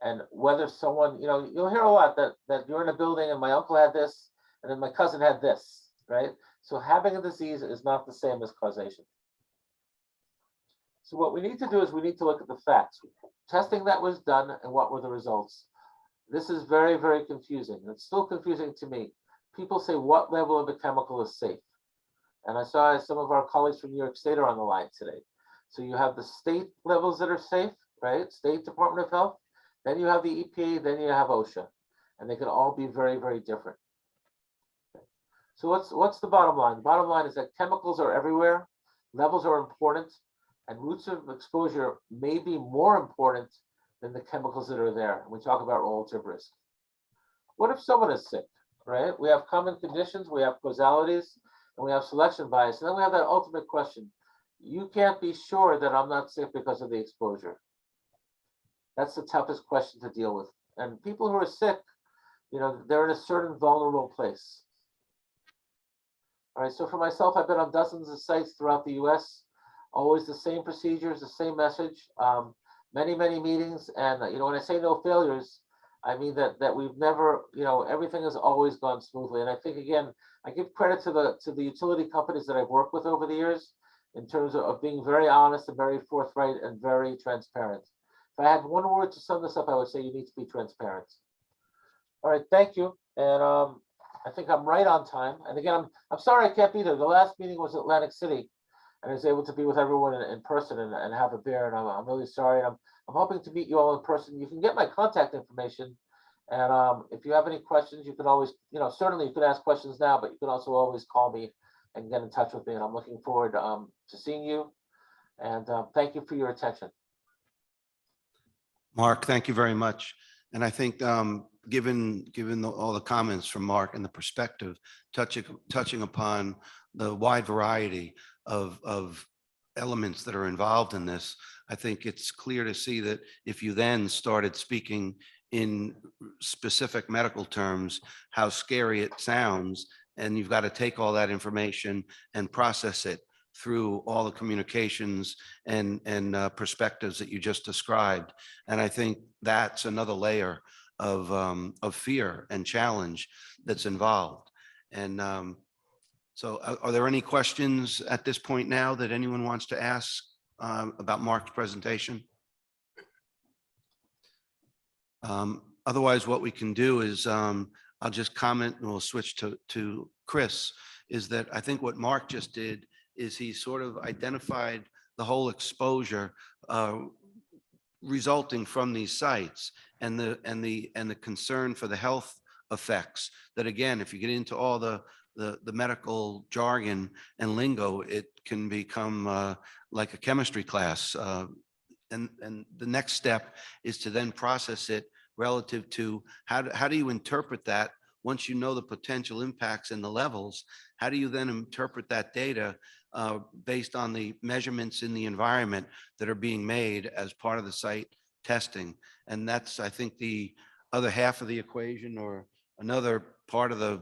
and whether someone, you'll hear a lot that you're in a building and my uncle had this, and then my cousin had this, right? So having a disease is not the same as causation. So what we need to do is we need to look at the facts. Testing that was done and what were the results. This is very, very confusing. It's still confusing to me. People say what level of a chemical is safe. And I saw some of our colleagues from New York State are on the line today. So you have the state levels that are safe, right? State Department of Health. Then you have the EPA, then you have OSHA. And they can all be very, very different. So what's the bottom line? The bottom line is that chemicals are everywhere. Levels are important. And routes of exposure may be more important than the chemicals that are there. And we talk about relative risk. What if someone is sick, right? We have common conditions, we have causalities, and we have selection bias. And then we have that ultimate question. You can't be sure that I'm not sick because of the exposure. That's the toughest question to deal with. And people who are sick, they're in a certain vulnerable place. All right, so for myself, I've been on dozens of sites throughout the US, always the same procedures, the same message, many, many meetings. And, when I say no failures, I mean that we've never, everything has always gone smoothly. And I think, again, I give credit to the utility companies that I've worked with over the years in terms of being very honest and very forthright and very transparent. If I had one word to sum this up, I would say you need to be transparent. All right, thank you. And I think I'm right on time. And again, I'm sorry I can't be there. The last meeting was Atlantic City. and is able to be with everyone in person and have a beer. And I'm really sorry. And I'm hoping to meet you all in person. You can get my contact information. And if you have any questions, you can always, certainly you can ask questions now, but you can also always call me and get in touch with me. And I'm looking forward to seeing you. And thank you for your attention. Mark, thank you very much. And I think given all the comments from Mark and the perspective, touching upon the wide variety of elements that are involved in this, I think it's clear to see that if you then started speaking in specific medical terms, how scary it sounds, and you've got to take all that information and process it through all the communications and perspectives that you just described. And I think that's another layer of fear and challenge that's involved. And so are there any questions at this point now that anyone wants to ask about Mark's presentation? Otherwise, what we can do is I'll just comment and we'll switch to Chris, is that I think what Mark just did is he sort of identified the whole exposure resulting from these sites and the concern for the health effects that, again, if you get into all the medical jargon and lingo, it can become like a chemistry class. And the next step is to then process it relative to how do you interpret that once you know the potential impacts and the levels. How do you then interpret that data based on the measurements in the environment that are being made as part of the site testing? And that's, I think, the other half of the equation, or another part of the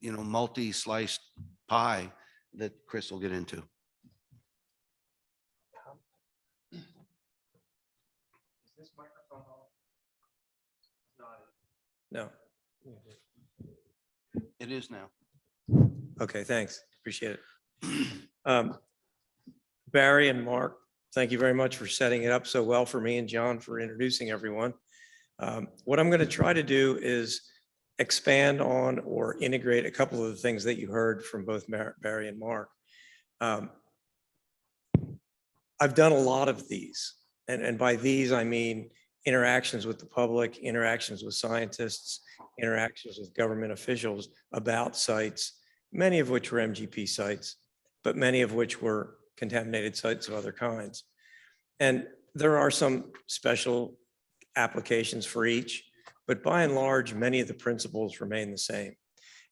multi-sliced pie that Chris will get into. Is this microphone on? No. It is now. Okay, thanks. Appreciate it. Barry and Mark, thank you very much for setting it up so well for me, and John for introducing everyone. What I'm going to try to do is expand on or integrate a couple of the things that you heard from both Barry and Mark. I've done a lot of these, and by these I mean interactions with the public, interactions with scientists, interactions with government officials about sites, many of which were MGP sites, but many of which were contaminated sites of other kinds. And there are some special applications for each, but by and large, many of the principles remain the same.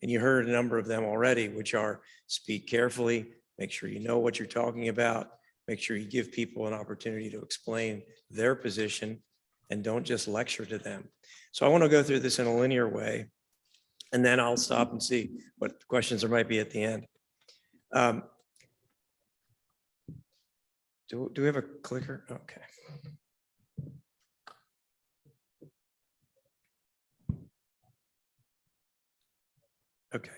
And you heard a number of them already, which are speak carefully, make sure you know what you're talking about, make sure you give people an opportunity to explain their position, and don't just lecture to them. So I want to go through this in a linear way, and then I'll stop and see what questions there might be at the end. Do we have a clicker? Okay. Okay.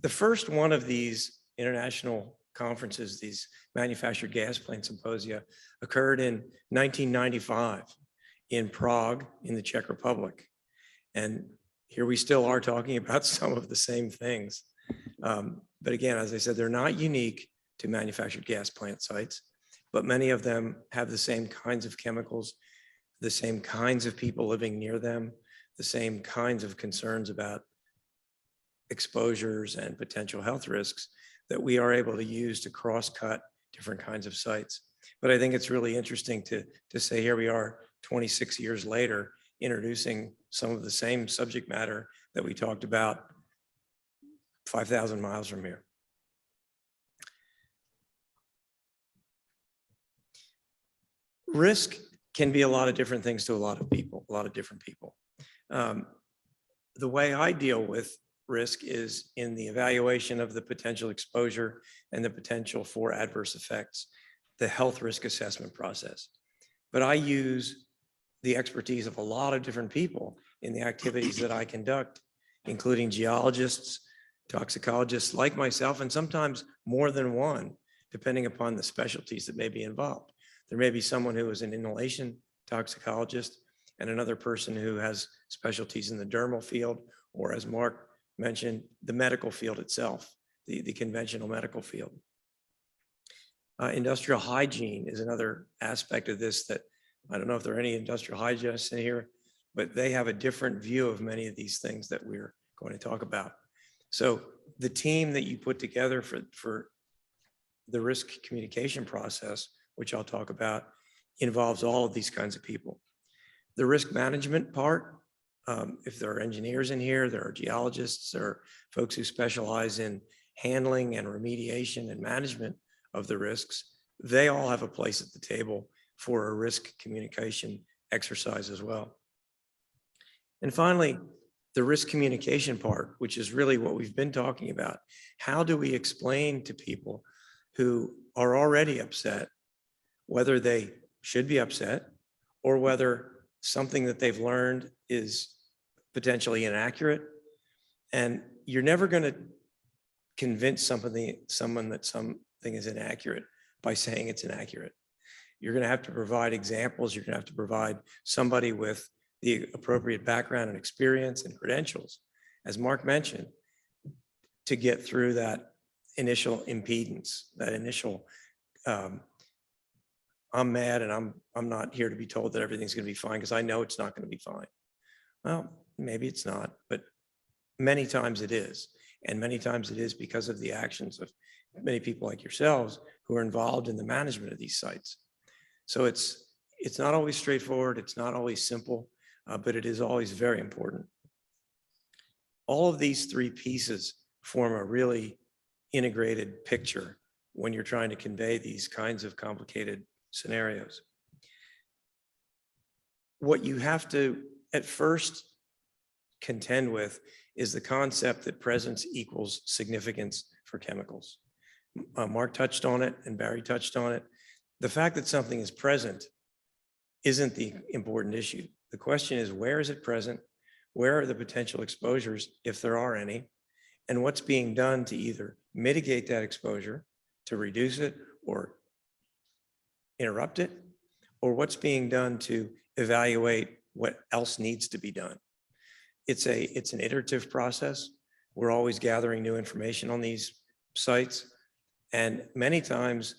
The first one of these international conferences, these manufactured gas plant symposia, occurred in 1995 in Prague in the Czech Republic. And here we still are talking about some of the same things. But again, as I said, they're not unique to manufactured gas plant sites, but many of them have the same kinds of chemicals, the same kinds of people living near them, the same kinds of concerns about exposures and potential health risks that we are able to use to cross-cut different kinds of sites. But I think it's really interesting to say here we are 26 years later, introducing some of the same subject matter that we talked about 5,000 miles from here. Risk can be a lot of different things to a lot of people, a lot of different people. The way I deal with risk is in the evaluation of the potential exposure and the potential for adverse effects, the health risk assessment process. But I use the expertise of a lot of different people in the activities that I conduct, including geologists, toxicologists like myself, and sometimes more than one, depending upon the specialties that may be involved. There may be someone who is an inhalation toxicologist and another person who has specialties in the dermal field, or as Mark mentioned, the medical field itself, the conventional medical field. Industrial hygiene is another aspect of this that I don't know if there are any industrial hygienists in here, but they have a different view of many of these things that we're going to talk about. So the team that you put together for the risk communication process, which I'll talk about, involves all of these kinds of people. The risk management part, if there are engineers in here, there are geologists, there are folks who specialize in handling and remediation and management of the risks. They all have a place at the table for a risk communication exercise as well. And finally, the risk communication part, which is really what we've been talking about. How do we explain to people who are already upset whether they should be upset or whether something that they've learned is potentially inaccurate? And you're never going to convince someone that something is inaccurate by saying it's inaccurate. You're going to have to provide examples. You're going to have to provide somebody with the appropriate background and experience and credentials, as Marc mentioned, to get through that initial impedance, that initial, I'm mad and I'm not here to be told that everything's going to be fine because I know it's not going to be fine. Well, maybe it's not, but many times it is. And many times it is because of the actions of many people like yourselves who are involved in the management of these sites. So it's not always straightforward. It's not always simple, but it is always very important. All of these three pieces form a really integrated picture when you're trying to convey these kinds of complicated scenarios. What you have to at first contend with is the concept that presence equals significance for chemicals. Marc touched on it and Barry touched on it. The fact that something is present isn't the important issue. The question is, where is it present? Where are the potential exposures, if there are any? And what's being done to either mitigate that exposure, to reduce it or interrupt it, or what's being done to evaluate what else needs to be done. It's an iterative process. We're always gathering new information on these sites. And many times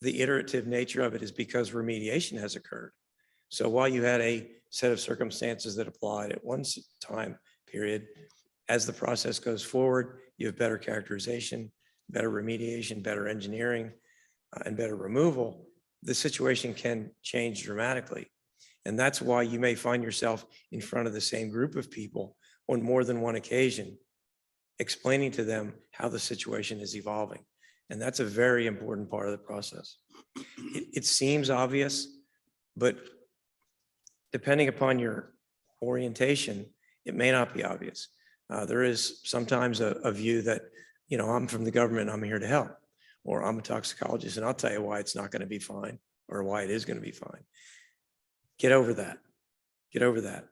the iterative nature of it is because remediation has occurred. So while you had a set of circumstances that applied at one time period, as the process goes forward, you have better characterization, better remediation, better engineering, and better removal. The situation can change dramatically. And that's why you may find yourself in front of the same group of people on more than one occasion, explaining to them how the situation is evolving. And that's a very important part of the process. It seems obvious, but depending upon your orientation, it may not be obvious. There is sometimes a view that, you know, I'm from the government, I'm here to help, or I'm a toxicologist and I'll tell you why it's not going to be fine or why it is going to be fine. Get over that. Get over that.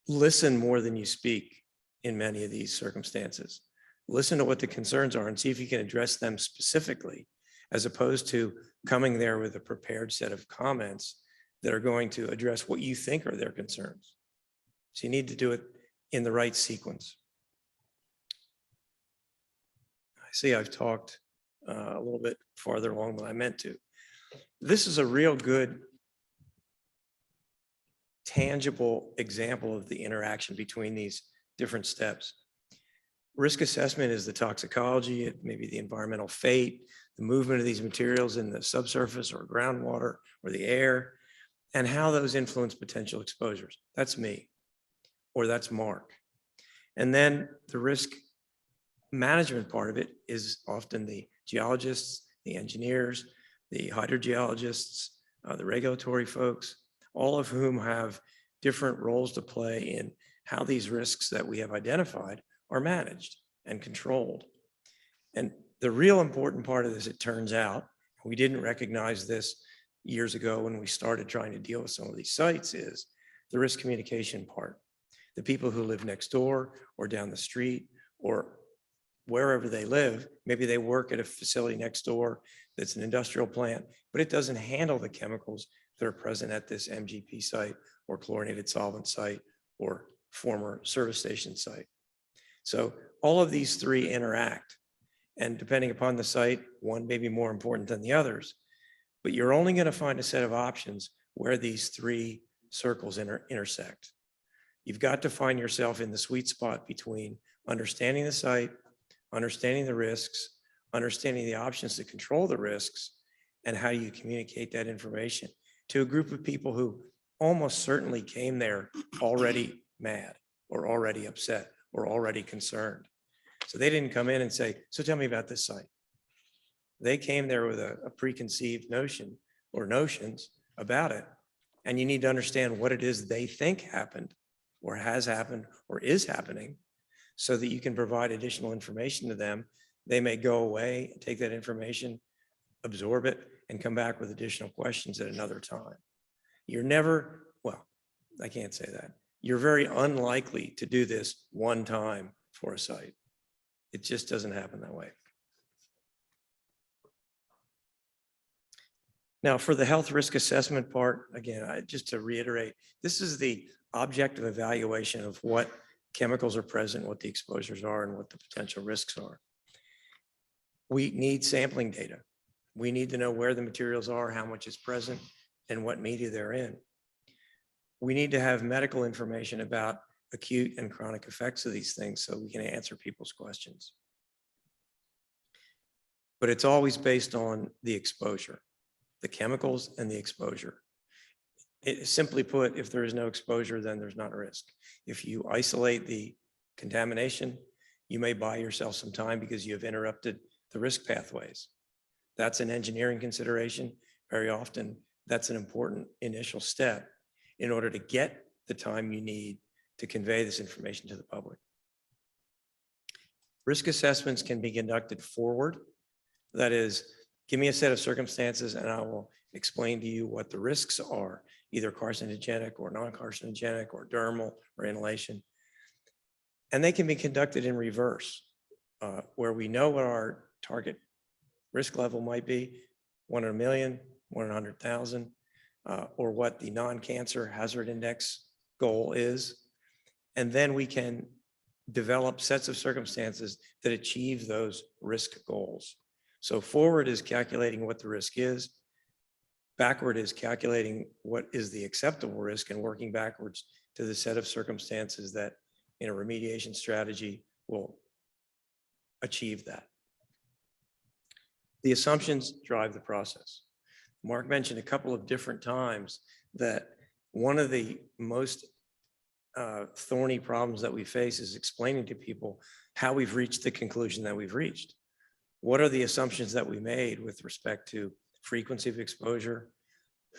Listen more than you speak in many of these circumstances. Listen to what the concerns are and see if you can address them specifically, as opposed to coming there with a prepared set of comments that are going to address what you think are their concerns. So you need to do it in the right sequence. I see I've talked a little bit farther along than I meant to. This is a real good, tangible example of the interaction between these different steps. Risk assessment is the toxicology, it may be the environmental fate, the movement of these materials in the subsurface or groundwater or the air, and how those influence potential exposures. That's me, or that's Marc. And then the risk management part of it is often the geologists, the engineers, the hydrogeologists, the regulatory folks, all of whom have different roles to play in how these risks that we have identified are managed and controlled. And the real important part of this, it turns out, we didn't recognize this years ago when we started trying to deal with some of these sites, is the risk communication part. The people who live next door or down the street or wherever they live, maybe they work at a facility next door that's an industrial plant, but it doesn't handle the chemicals that are present at this MGP site or chlorinated solvent site or former service station site. So all of these three interact. And depending upon the site, one may be more important than the others. But you're only going to find a set of options where these three circles intersect. You've got to find yourself in the sweet spot between understanding the site, understanding the risks, understanding the options to control the risks, and how you communicate that information to a group of people who almost certainly came there already mad or already upset or already concerned. So they didn't come in and say, so tell me about this site. They came there with a preconceived notion or notions about it. And you need to understand what it is they think happened or has happened or is happening so that you can provide additional information to them. They may go away and take that information, absorb it, and come back with additional questions at another time. You're never, well, I can't say that. You're very unlikely to do this one time for a site. It just doesn't happen that way. Now, for the health risk assessment part, again, just to reiterate, this is the objective evaluation of what chemicals are present, what the exposures are, and what the potential risks are. We need sampling data. We need to know where the materials are, how much is present, and what media they're in. We need to have medical information about acute and chronic effects of these things so we can answer people's questions. But it's always based on the exposure, the chemicals and the exposure. Simply put, if there is no exposure, then there's not a risk. If you isolate the contamination, you may buy yourself some time because you have interrupted the risk pathways. That's an engineering consideration. Very often, that's an important initial step in order to get the time you need to convey this information to the public. Risk assessments can be conducted forward. That is, give me a set of circumstances and I will explain to you what the risks are, either carcinogenic or non-carcinogenic or dermal or inhalation. And they can be conducted in reverse, where we know what our target risk level might be, 1 in a million, 1 in 100,000, or what the non-cancer hazard index goal is. And then we can develop sets of circumstances that achieve those risk goals. So forward is calculating what the risk is. Backward is calculating what is the acceptable risk and working backwards to the set of circumstances that in a remediation strategy will achieve that. The assumptions drive the process. Marc mentioned a couple of different times that one of the most thorny problems that we face is explaining to people how we've reached the conclusion that we've reached. What are the assumptions that we made with respect to frequency of exposure?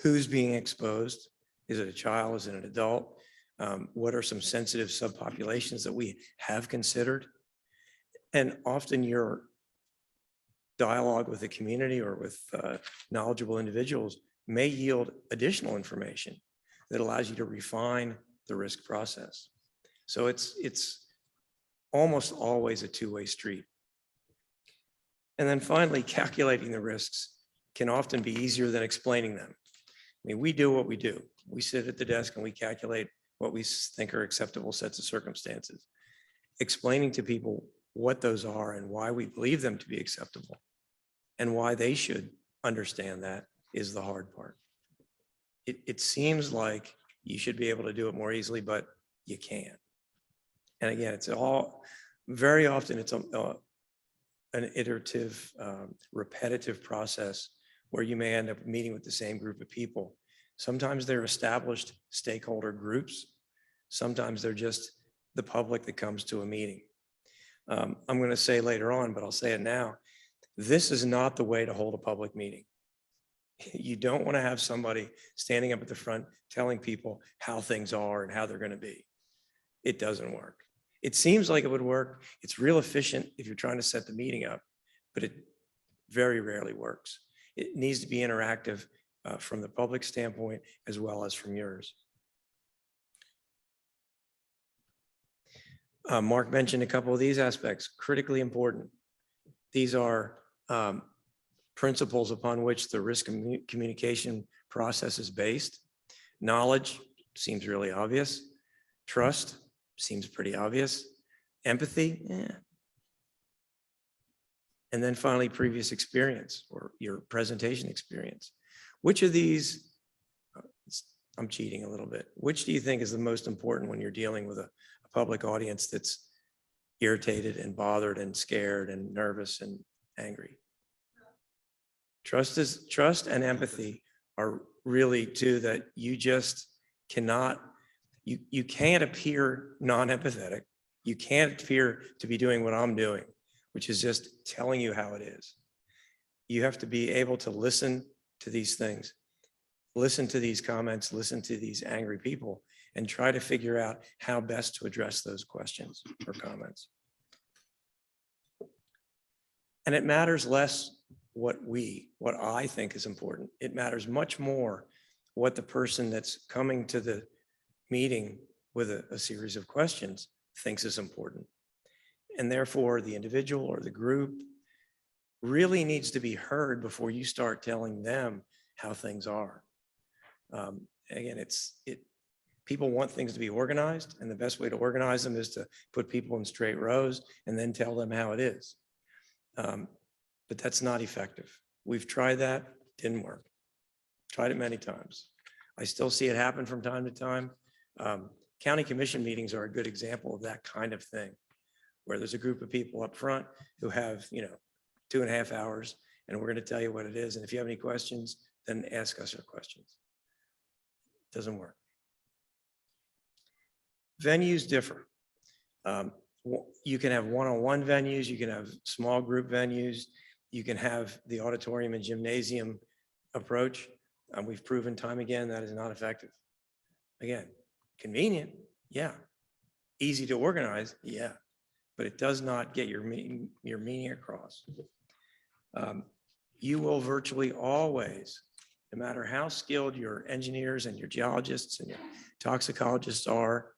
Who's being exposed? Is it a child? Is it an adult? What are some sensitive subpopulations that we have considered? And often your dialogue with the community or with knowledgeable individuals may yield additional information that allows you to refine the risk process. So it's almost always a two-way street. And then finally, calculating the risks can often be easier than explaining them. I mean, we do what we do. We sit at the desk and we calculate what we think are acceptable sets of circumstances. Explaining to people what those are and why we believe them to be acceptable and why they should understand that is the hard part. It seems like you should be able to do it more easily, but you can't. And again, it's all, very often it's an iterative, repetitive process where you may end up meeting with the same group of people. Sometimes they're established stakeholder groups. Sometimes they're just the public that comes to a meeting. I'm going to say later on, but I'll say it now. This is not the way to hold a public meeting. You don't want to have somebody standing up at the front telling people how things are and how they're going to be. It doesn't work. It seems like it would work. It's real efficient if you're trying to set the meeting up, but it very rarely works. It needs to be interactive from the public standpoint as well as from yours. Marc mentioned a couple of these aspects, critically important. These are principles upon which the risk communication process is based. Knowledge seems really obvious. Trust seems pretty obvious. Empathy, And then finally, previous experience or your presentation experience. Which of these, I'm cheating a little bit. Which do you think is the most important when you're dealing with a public audience that's irritated and bothered and scared and nervous and angry? Trust and empathy are really two that you just cannot, you can't appear non-empathetic. You can't appear to be doing what I'm doing, which is just telling you how it is. You have to be able to listen to these things, listen to these comments, listen to these angry people, and try to figure out how best to address those questions or comments. And it matters less what I think is important. It matters much more what the person that's coming to the meeting with a series of questions thinks is important. And therefore, the individual or the group really needs to be heard before you start telling them how things are. Again, people want things to be organized, and the best way to organize them is to put people in straight rows and then tell them how it is. But that's not effective. We've tried that, didn't work. Tried it many times. I still see it happen from time to time. County commission meetings are a good example of that kind of thing, where there's a group of people up front who have, 2.5 hours, and we're going to tell you what it is. And if you have any questions, then ask us your questions. Doesn't work. Venues differ. You can have one-on-one venues, you can have small group venues, you can have the auditorium and gymnasium approach. We've proven time again that is not effective. Again, convenient, yeah. Easy to organize, yeah. But it does not get your meaning across. You will virtually always, no matter how skilled your engineers and your geologists and your toxicologists are,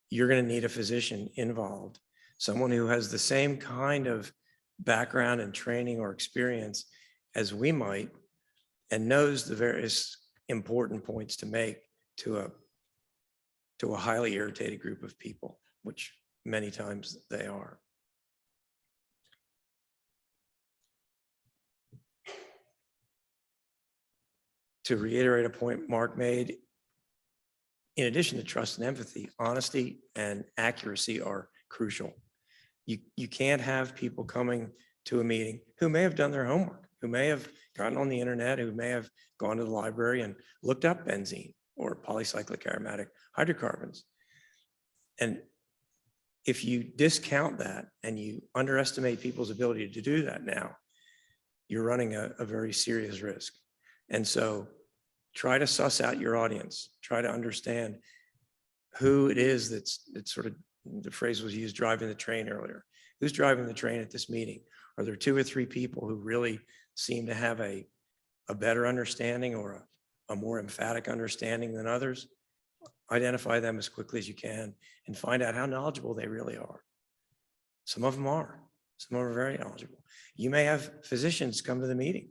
you're going to need a physician involved, someone who has the same kind of background and training or experience as we might, and knows the various important points to make to a highly irritated group of people, which many times they are. To reiterate a point Marc made, in addition to trust and empathy, honesty and accuracy are crucial. You can't have people coming to a meeting who may have done their homework, who may have gotten on the internet, who may have gone to the library and looked up benzene or polycyclic aromatic hydrocarbons. And if you discount that and you underestimate people's ability to do that now, you're running a very serious risk. And so try to suss out your audience, try to understand who it is that's sort of, the phrase was used, driving the train earlier. Who's driving the train at this meeting? Are there 2 or 3 people who really seem to have a better understanding or a more emphatic understanding than others? Identify them as quickly as you can and find out how knowledgeable they really are. Some of them are. Some of them are very knowledgeable. You may have physicians come to the meeting.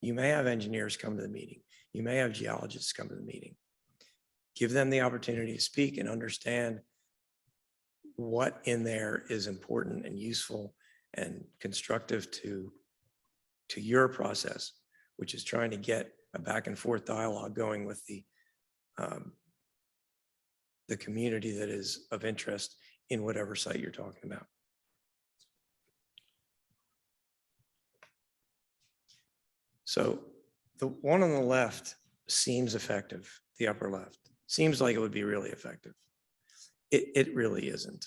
You may have engineers come to the meeting. You may have geologists come to the meeting. Give them the opportunity to speak and understand what in there is important and useful and constructive to your process, which is trying to get a back and forth dialogue going with the community that is of interest in whatever site you're talking about. So the one on the left seems effective, the upper left. Seems like it would be really effective. It really isn't.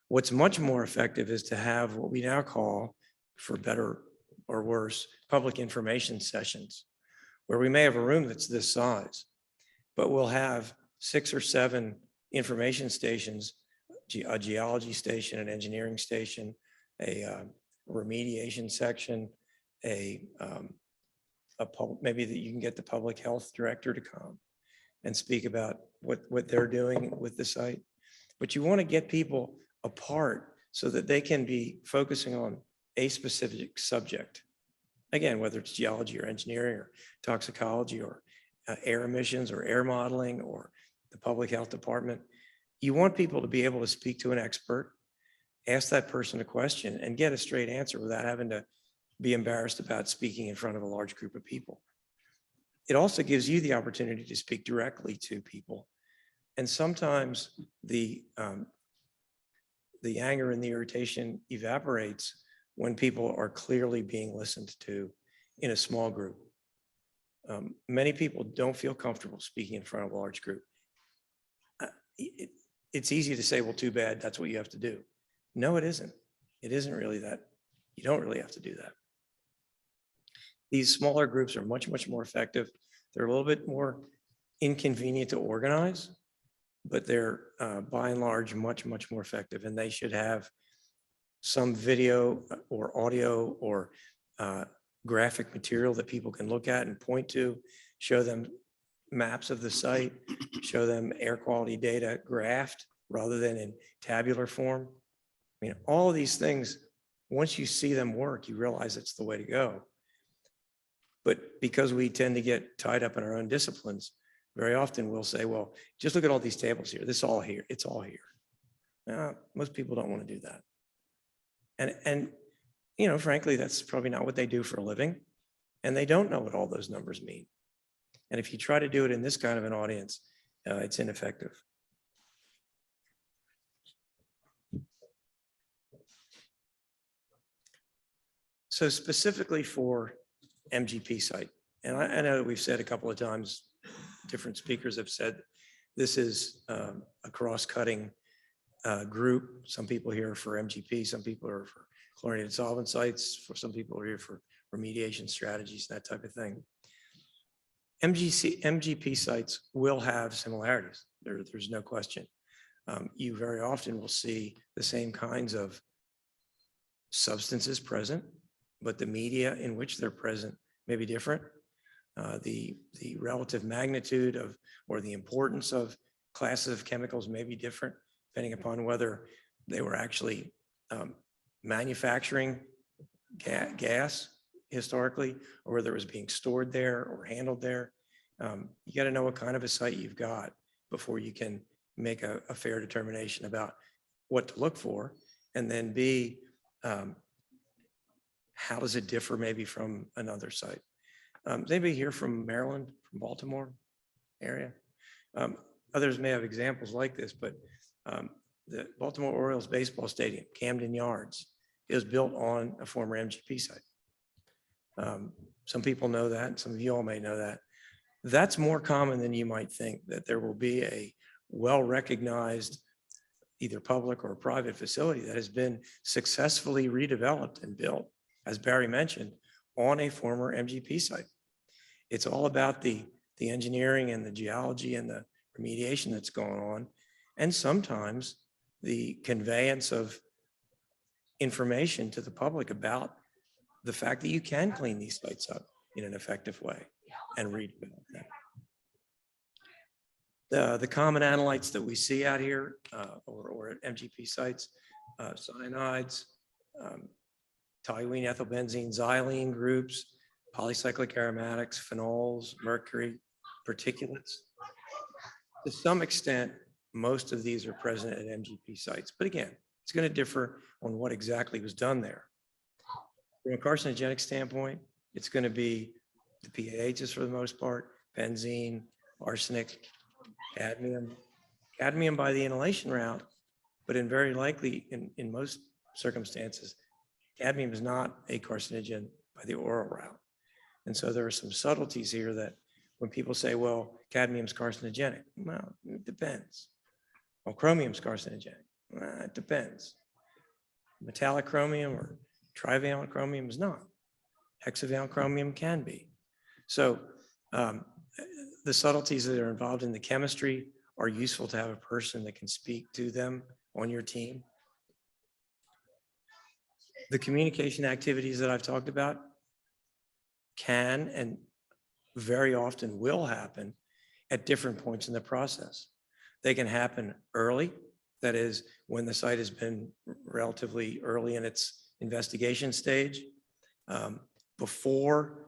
What's much more effective is to have what we now call, for better or worse, public information sessions, where we may have a room that's this size, but we'll have 6 or 7 information stations, a geology station, an engineering station, a remediation section, maybe that you can get the public health director to come and speak about what they're doing with the site. But you want to get people apart so that they can be focusing on a specific subject. Again, whether it's geology or engineering or toxicology or air emissions or air modeling or the public health department. You want people to be able to speak to an expert ask that person a question and get a straight answer without having to be embarrassed about speaking in front of a large group of people. It also gives you the opportunity to speak directly to people. And sometimes the anger and the irritation evaporates when people are clearly being listened to in a small group. Many people don't feel comfortable speaking in front of a large group. It's easy to say, well, too bad, that's what you have to do. No, it isn't. It isn't really that. You don't really have to do that. These smaller groups are much, much more effective. They're a little bit more inconvenient to organize, but they're by and large much, much more effective. And they should have some video or audio or graphic material that people can look at and point to, show them maps of the site, show them air quality data graphed rather than in tabular form. I mean, all of these things, once you see them work, you realize it's the way to go. But because we tend to get tied up in our own disciplines, very often we'll say, well, just look at all these tables here. This all here. It's all here. Most people don't want to do that. And you know, frankly, that's probably not what they do for a living. And they don't know what all those numbers mean. And if you try to do it in this kind of an audience, it's ineffective. So specifically for MGP site, and I know that we've said a couple of times, different speakers have said, this is a cross-cutting group. Some people here are for MGP, some people are for chlorinated solvent sites, for some people are here for remediation strategies, that type of thing. MGP sites will have similarities. There's no question. You very often will see the same kinds of substances present, but the media in which they're present may be different. The relative magnitude of, or the importance of classes of chemicals may be different, depending upon whether they were actually manufacturing gas historically, or whether it was being stored there or handled there. You got to know what kind of a site you've got before you can make a fair determination about what to look for. And then B, how does it differ maybe from another site? Is anybody here from Maryland, from Baltimore area? Others may have examples like this, but the Baltimore Orioles baseball stadium, Camden Yards, is built on a former MGP site. Some people know that, and some of you all may know that. That's more common than you might think, that there will be a well-recognized either public or private facility that has been successfully redeveloped and built, as Barry mentioned, on a former MGP site. It's all about the engineering and the geology and the remediation that's going on, and sometimes the conveyance of information to the public about the fact that you can clean these sites up in an effective way and redevelop them. The common analytes that we see out here or at MGP sites, cyanides, toluene, ethylbenzene, xylene groups, polycyclic aromatics, phenols, mercury, particulates. To some extent, most of these are present at MGP sites. But again, it's going to differ on what exactly was done there. From a carcinogenic standpoint, it's going to be the PAHs for the most part, benzene, arsenic, cadmium by the inhalation route, but in very likely, in most circumstances, cadmium is not a carcinogen by the oral route. And so there are some subtleties here that when people say, well, cadmium's carcinogenic, well, it depends. Well, chromium's carcinogenic, well, it depends. Metallic chromium or trivalent chromium is not. Hexavalent chromium can be. So the subtleties that are involved in the chemistry are useful to have a person that can speak to them on your team. The communication activities that I've talked about can and very often will happen at different points in the process. They can happen early, that is when the site has been relatively early in its investigation stage, before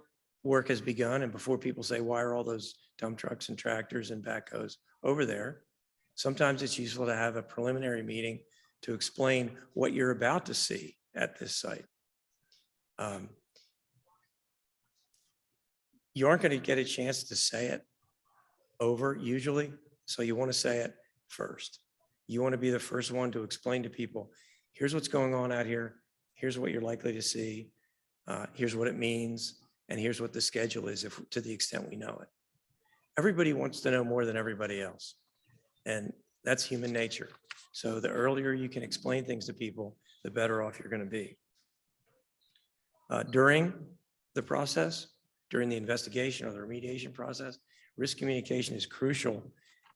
work has begun and before people say, why are all those dump trucks and tractors and backhoes over there? Sometimes it's useful to have a preliminary meeting to explain what you're about to see at this site. You aren't going to get a chance to say it over usually, so you want to say it first. You want to be the first one to explain to people, here's what's going on out here, here's what you're likely to see, here's what it means, and here's what the schedule is if to the extent we know it. Everybody wants to know more than everybody else, and that's human nature. So the earlier you can explain things to people, the better off you're going to be. During the process, during the investigation or the remediation process, risk communication is crucial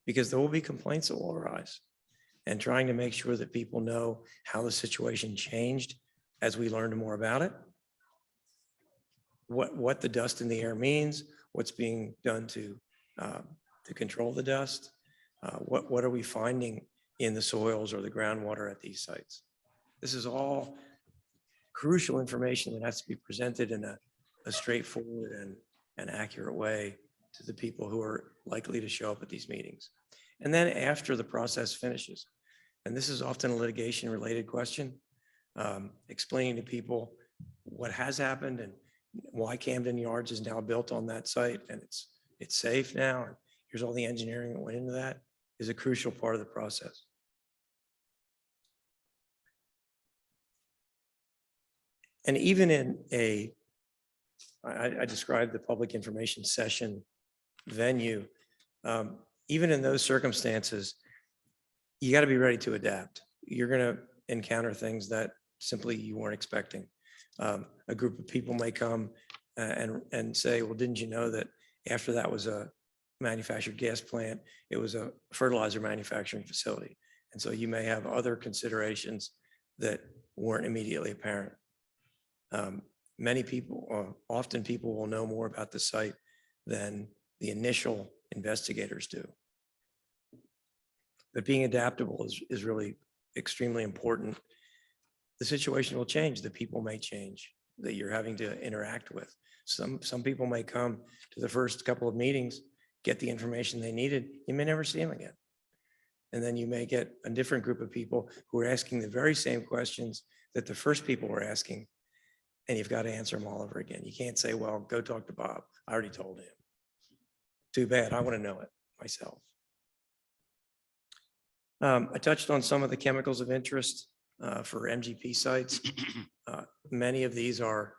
because there will be complaints that will arise, and trying to make sure that people know how the situation changed as we learned more about it, what the dust in the air means, what's being done to control the dust, what are we finding in the soils or the groundwater at these sites. This is all crucial information that has to be presented in a straightforward and accurate way to the people who are likely to show up at these meetings. And then after the process finishes, and this is often a litigation related question, explaining to people what has happened and why Camden Yards is now built on that site and it's safe now. And here's all the engineering that went into that is a crucial part of the process. And even in I described the public information session venue, even in those circumstances, you got to be ready to adapt. You're going to encounter things that simply you weren't expecting. A group of people may come and say, well, didn't you know that after that was a manufactured gas plant, it was a fertilizer manufacturing facility. And so you may have other considerations that weren't immediately apparent. Many people, often people will know more about the site than the initial investigators do. But being adaptable is really extremely important. The situation will change, the people may change that you're having to interact with. Some people may come to the first couple of meetings, get the information they needed, you may never see them again. And then you may get a different group of people who are asking the very same questions that the first people were asking, and you've got to answer them all over again. You can't say, well, go talk to Bob. I already told him. Too bad, I want to know it myself. I touched on some of the chemicals of interest for MGP sites. Many of these are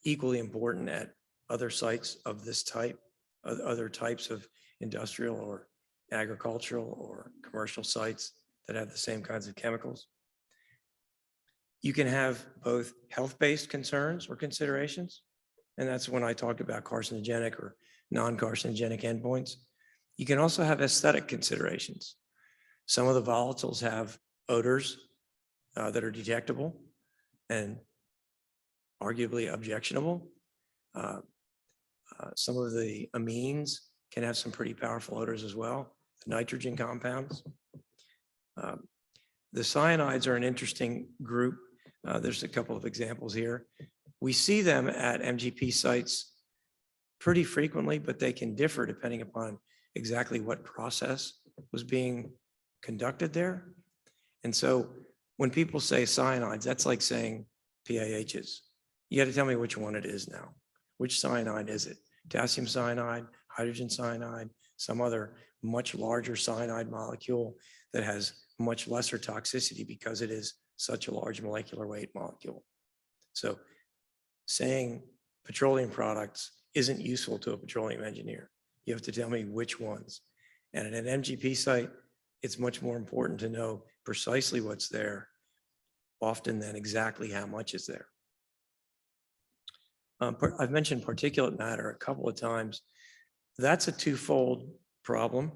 equally important at other sites of this type, other types of industrial or agricultural or commercial sites that have the same kinds of chemicals. You can have both health-based concerns or considerations, and that's when I talked about carcinogenic or non-carcinogenic endpoints. You can also have aesthetic considerations. Some of the volatiles have odors that are detectable and arguably objectionable. Some of the amines can have some pretty powerful odors as well, the nitrogen compounds. The cyanides are an interesting group. There's a couple of examples here. We see them at MGP sites pretty frequently, but they can differ depending upon exactly what process was being conducted there. And so when people say cyanides, that's like saying PAHs. You got to tell me which one it is now. Which cyanide is it? Potassium cyanide, hydrogen cyanide, some other much larger cyanide molecule that has much lesser toxicity because it is such a large molecular weight molecule. So saying petroleum products isn't useful to a petroleum engineer. You have to tell me which ones. And at an MGP site, it's much more important to know precisely what's there, often than exactly how much is there. I've mentioned particulate matter a couple of times. That's a twofold problem.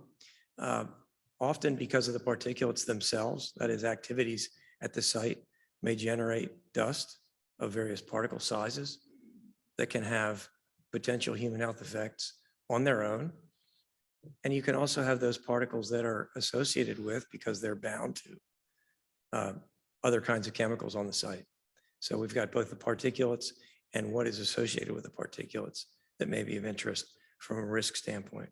Often because of the particulates themselves, that is, activities at the site may generate dust of various particle sizes that can have potential human health effects on their own. And you can also have those particles that are associated with, because they're bound to other kinds of chemicals on the site. So we've got both the particulates and what is associated with the particulates that may be of interest from a risk standpoint.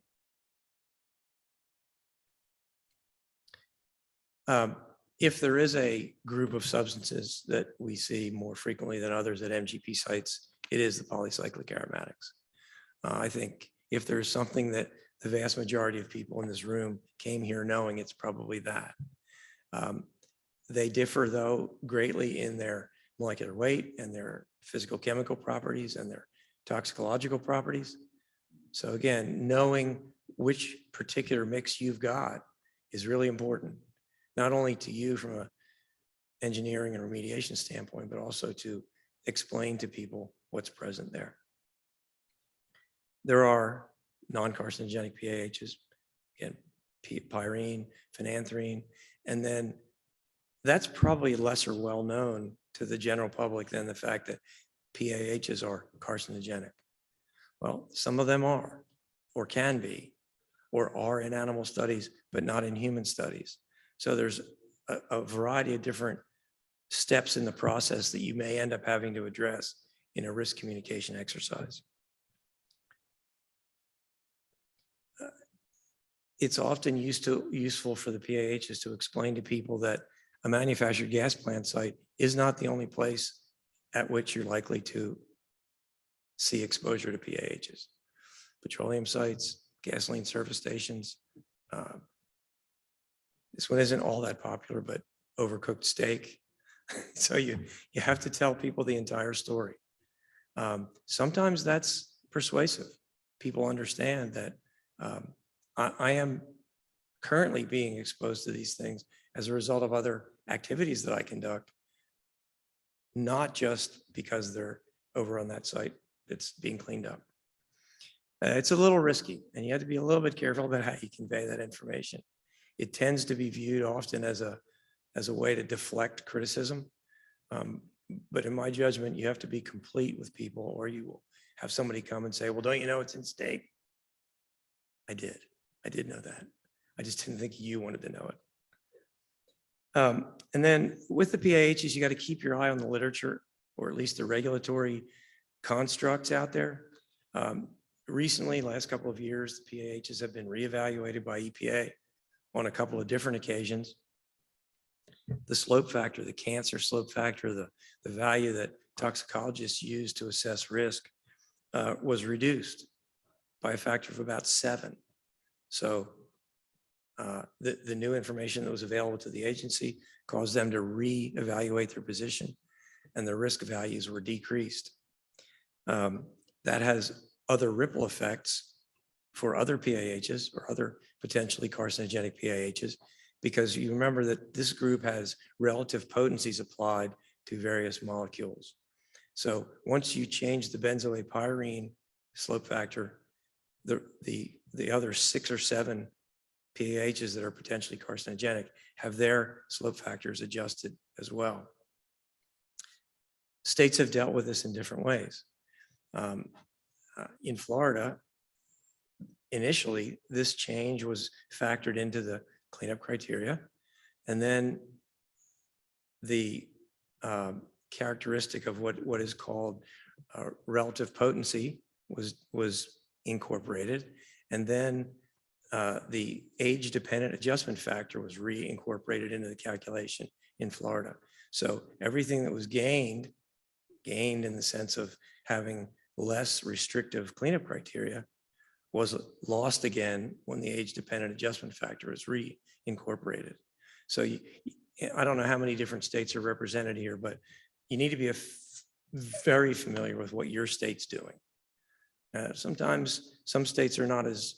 If there is a group of substances that we see more frequently than others at MGP sites, it is the polycyclic aromatics. I think if there's something that the vast majority of people in this room came here knowing, it's probably that. They differ, though, greatly in their molecular weight and their physical chemical properties and their toxicological properties. So again, knowing which particular mix you've got is really important, not only to you from an engineering and remediation standpoint, but also to explain to people what's present there. There are non-carcinogenic PAHs, again, pyrene, phenanthrene, and then that's probably lesser well known to the general public than the fact that PAHs are carcinogenic. Well, some of them are, or can be, or are in animal studies, but not in human studies. So there's a variety of different steps in the process that you may end up having to address in a risk communication exercise. It's often useful for the PAHs to explain to people that a manufactured gas plant site is not the only place at which you're likely to see exposure to PAHs. Petroleum sites, gasoline service stations. This one isn't all that popular, but overcooked steak. So you have to tell people the entire story. Sometimes that's persuasive. People understand that I am currently being exposed to these things as a result of other activities that I conduct, not just because they're over on that site that's being cleaned up. It's a little risky, and you have to be a little bit careful about how you convey that information. It tends to be viewed often as a way to deflect criticism. But in my judgment, you have to be complete with people, or you will have somebody come and say, well, don't you know it's in steak? I did know that. I just didn't think you wanted to know it. And then with the PAHs, you got to keep your eye on the literature, or at least the regulatory constructs out there. Recently, last couple of years, the PAHs have been reevaluated by EPA on a couple of different occasions. The slope factor, the cancer slope factor, the value that toxicologists use to assess risk was reduced by a factor of about 7. So the new information that was available to the agency caused them to reevaluate their position, and the risk values were decreased. That has other ripple effects for other PAHs or other potentially carcinogenic PAHs, because you remember that this group has relative potencies applied to various molecules. So once you change the benzoate pyrene slope factor, the other 6 or 7 PAHs that are potentially carcinogenic have their slope factors adjusted as well. States have dealt with this in different ways. In Florida, initially, this change was factored into the cleanup criteria, and then the characteristic of what is called relative potency was incorporated, and then the age-dependent adjustment factor was reincorporated into the calculation in Florida. So everything that was gained in the sense of having less restrictive cleanup criteria was lost again when the age-dependent adjustment factor was reincorporated. So I don't know how many different states are represented here, but you need to be very familiar with what your state's doing. Sometimes some states are not as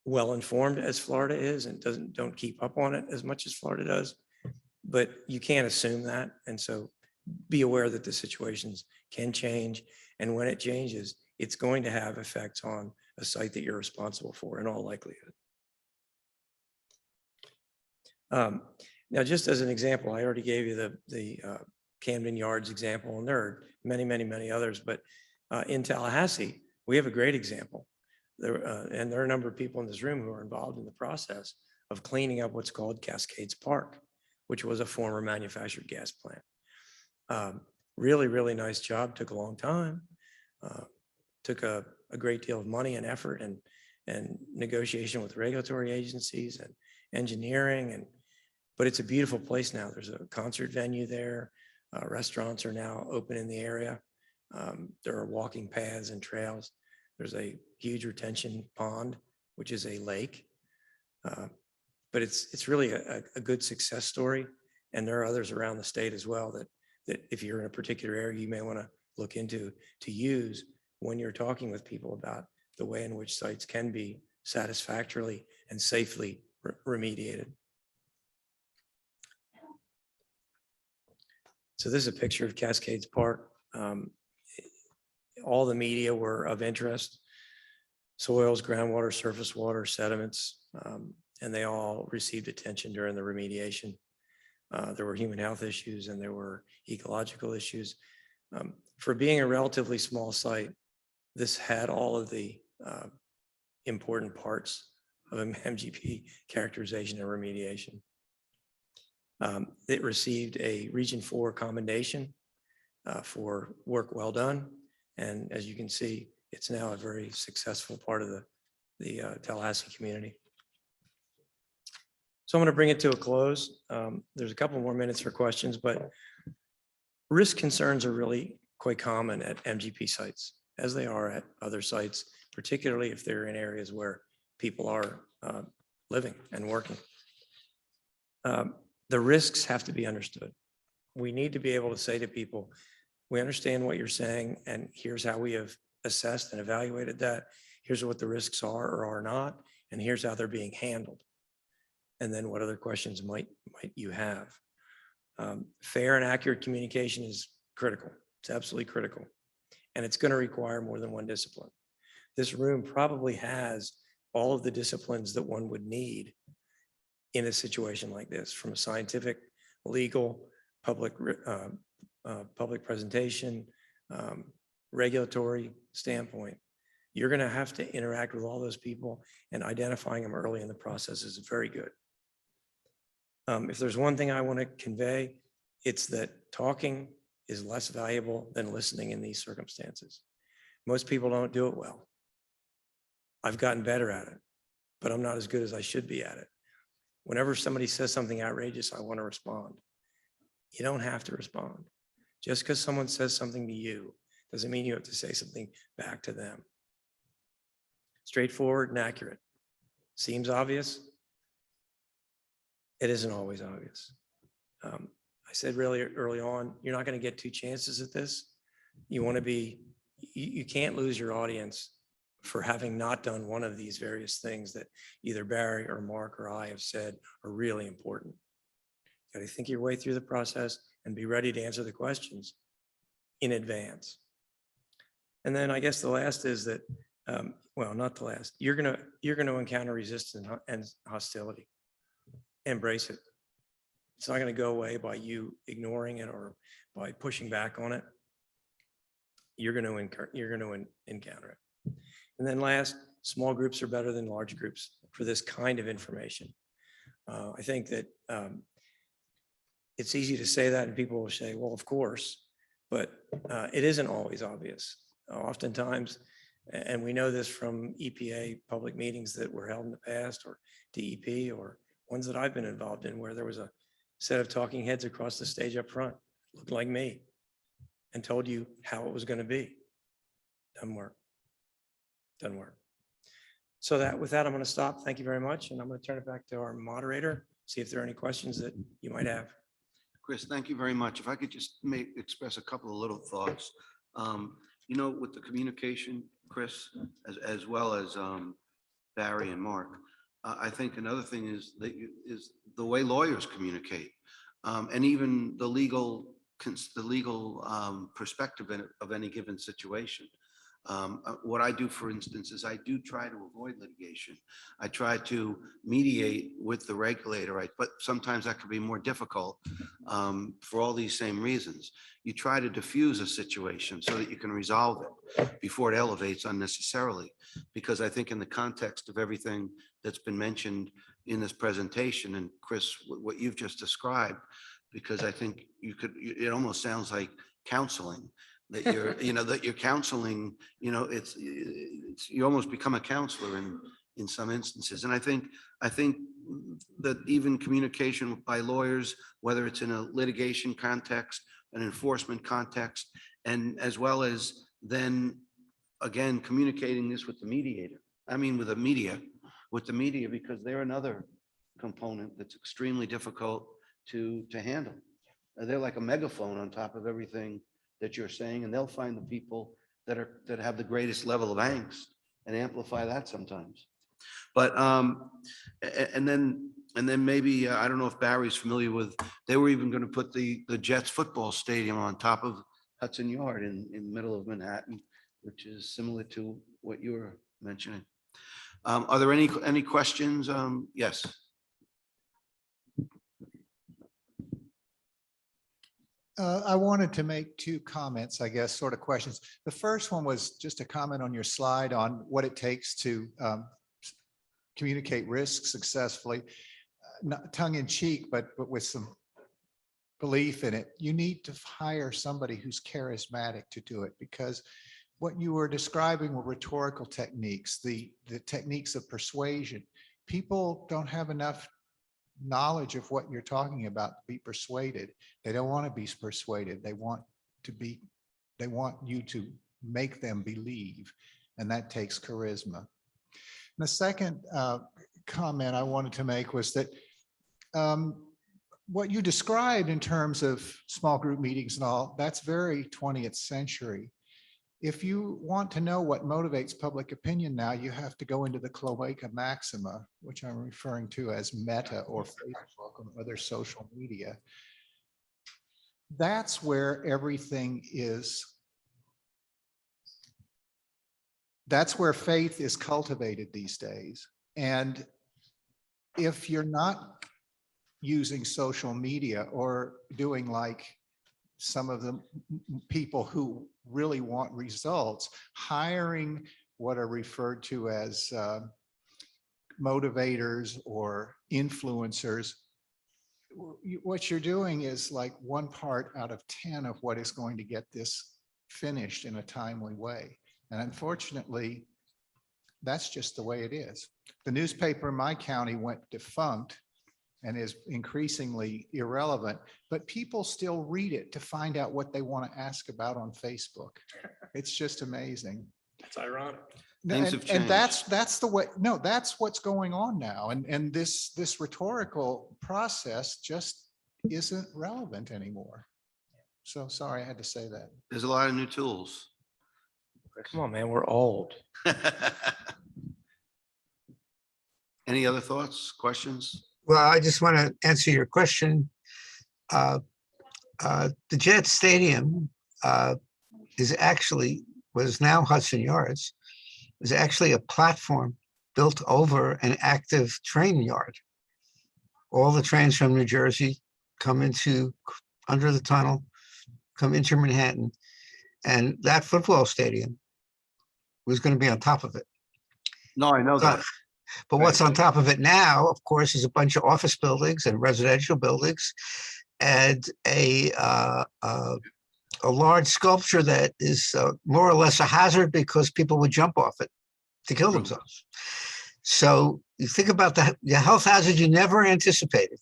well informed as Florida is, and don't keep up on it as much as Florida does, but you can't assume that. And so be aware that the situations can change, and when it changes, it's going to have effects on a site that you're responsible for in all likelihood. Now, just as an example, I already gave you the Camden Yards example, and there are many, many, many others, but in Tallahassee, we have a great example. And there are a number of people in this room who are involved in the process of cleaning up what's called Cascades Park, which was a former manufactured gas plant. Really, really nice job, took a long time, took a great deal of money and effort and negotiation with regulatory agencies engineering, but it's a beautiful place now. There's a concert venue there. Restaurants are now open in the area. There are walking paths and trails. There's a huge retention pond, which is a lake. But it's really a good success story. And there are others around the state as well that if you're in a particular area, you may want to look into to use when you're talking with people about the way in which sites can be satisfactorily and safely remediated. So this is a picture of Cascades Park. All the media were of interest: soils, groundwater, surface water, sediments, and they all received attention during the remediation. There were human health issues and there were ecological issues. For being a relatively small site, this had all of the important parts of an MGP characterization and remediation. It received a Region 4 commendation for work well done. And as you can see, it's now a very successful part of the Tallahassee community. So I'm going to bring it to a close. There's a couple more minutes for questions, but risk concerns are really quite common at MGP sites, as they are at other sites, particularly if they're in areas where people are living and working. The risks have to be understood. We need to be able to say to people, we understand what you're saying, and here's how we have assessed and evaluated that. Here's what the risks are or are not, and here's how they're being handled. And then what other questions might you have? Fair and accurate communication is critical. It's absolutely critical. And it's going to require more than one discipline. This room probably has all of the disciplines that one would need in a situation like this, from a scientific, legal, public presentation, regulatory standpoint. You're going to have to interact with all those people, and identifying them early in the process is very good. If there's one thing I want to convey, it's that talking is less valuable than listening in these circumstances. Most people don't do it well. I've gotten better at it, but I'm not as good as I should be at it. Whenever somebody says something outrageous, I want to respond. You don't have to respond. Just because someone says something to you doesn't mean you have to say something back to them. Straightforward and accurate. Seems obvious. It isn't always obvious. I said really early on, you're not going to get two chances at this. You want to be, you can't lose your audience for having not done one of these various things that either Barry or Marc or I have said are really important. You got to think your way through the process and be ready to answer the questions in advance. And then I guess the last is that, well, not the last, you're going to encounter resistance and hostility. Embrace it. It's not going to go away by you ignoring it or by pushing back on it. You're going to encounter it. And then last, small groups are better than large groups for this kind of information. I think that it's easy to say that and people will say, well, of course, but it isn't always obvious. Oftentimes, and we know this from EPA public meetings that were held in the past, or DEP, or ones that I've been involved in, where there was a set of talking heads across the stage up front, looked like me, and told you how it was going to be. Doesn't work. Doesn't work. So with that, I'm going to stop. Thank you very much. And I'm going to turn it back to our moderator, see if there are any questions that you might have. Chris, thank you very much. If I could just express a couple of little thoughts. You know, with the communication, Chris, as well as Barry and Marc, I think another thing is the way lawyers communicate, and even the legal perspective of any given situation. What I do, for instance, is I do try to avoid litigation. I try to mediate with the regulator, but sometimes that can be more difficult for all these same reasons. You try to diffuse a situation so that you can resolve it before it elevates unnecessarily. Because I think in the context of everything that's been mentioned in this presentation, and Chris, what you've just described, because I think it almost sounds like counseling. That you're, that you're counseling, it's you almost become a counselor in some instances. And I think that even communication by lawyers, whether it's in a litigation context, an enforcement context, and as well as then again, communicating this with the mediator, with the media, because they're another component that's extremely difficult to handle. They're like a megaphone on top of everything that you're saying, and they'll find the people that have the greatest level of angst and amplify that sometimes. But and then maybe I don't know if Barry's familiar with, they were even going to put the Jets football stadium on top of Hudson Yard in the middle of Manhattan, which is similar to what you were mentioning. Are there any questions? Yes. I wanted to make two comments, I guess, sort of questions. The first one was just a comment on your slide on what it takes to communicate risk successfully, not tongue in cheek, but with some belief in it. You need to hire somebody who's charismatic to do it, because what you were describing were rhetorical techniques, the techniques of persuasion. People don't have enough knowledge of what you're talking about to be persuaded. They don't want to be persuaded. They want you to make them believe, and that takes charisma. And the second comment I wanted to make was that what you described in terms of small group meetings and all, that's very 20th century. If you want to know what motivates public opinion now, you have to go into the cloaca maxima, which I'm referring to as Meta or Facebook or other social media. That's where everything is. That's where faith is cultivated these days. And if you're not using social media or doing like some of the people who really want results, hiring what are referred to as motivators or influencers, what you're doing is like 1 part out of 10 of what is going to get this finished in a timely way. And unfortunately, that's just the way it is. The newspaper in my county went defunct and is increasingly irrelevant, but people still read it to find out what they want to ask about on Facebook. It's just amazing. That's ironic. Things have And changed. that's the way, no, that's what's going on now. And this rhetorical process just isn't relevant anymore. So sorry, I had to say that. There's a lot of new tools. Come on, man, we're old. Any other thoughts, questions? Well, I just want to answer your question. The Jet Stadium was now Hudson Yards, is actually a platform built over an active train yard. All the trains from New Jersey come under the tunnel, come into Manhattan, and that football stadium was going to be on top of it. No, I know that. But what's on top of it now, of course, is a bunch of office buildings and residential buildings and a large sculpture that is more or less a hazard because people would jump off it to kill themselves. So you think about the health hazard you never anticipated.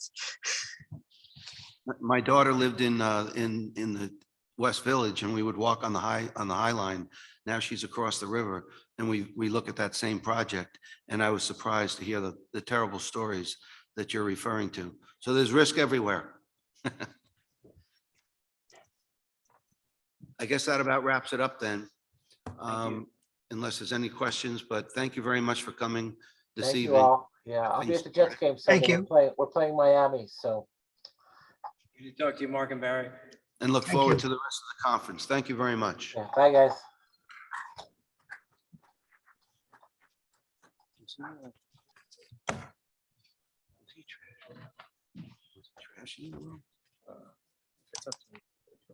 My daughter lived in the West Village, and we would walk on the High Line. Now she's across the river, and we look at that same project, and I was surprised to hear the terrible stories that you're referring to. So there's risk everywhere. I guess that about wraps it up then. Unless there's any questions, but thank you very much for coming this Thank you evening. all. Yeah, I'll be at the Jets game Thank Sunday. you. We're playing Miami, so. Good to talk to you, Mark and Barry. And look Thank forward you. to the rest of the conference. Thank you very much. Yeah, bye, guys. Trash in the room? It's up to me.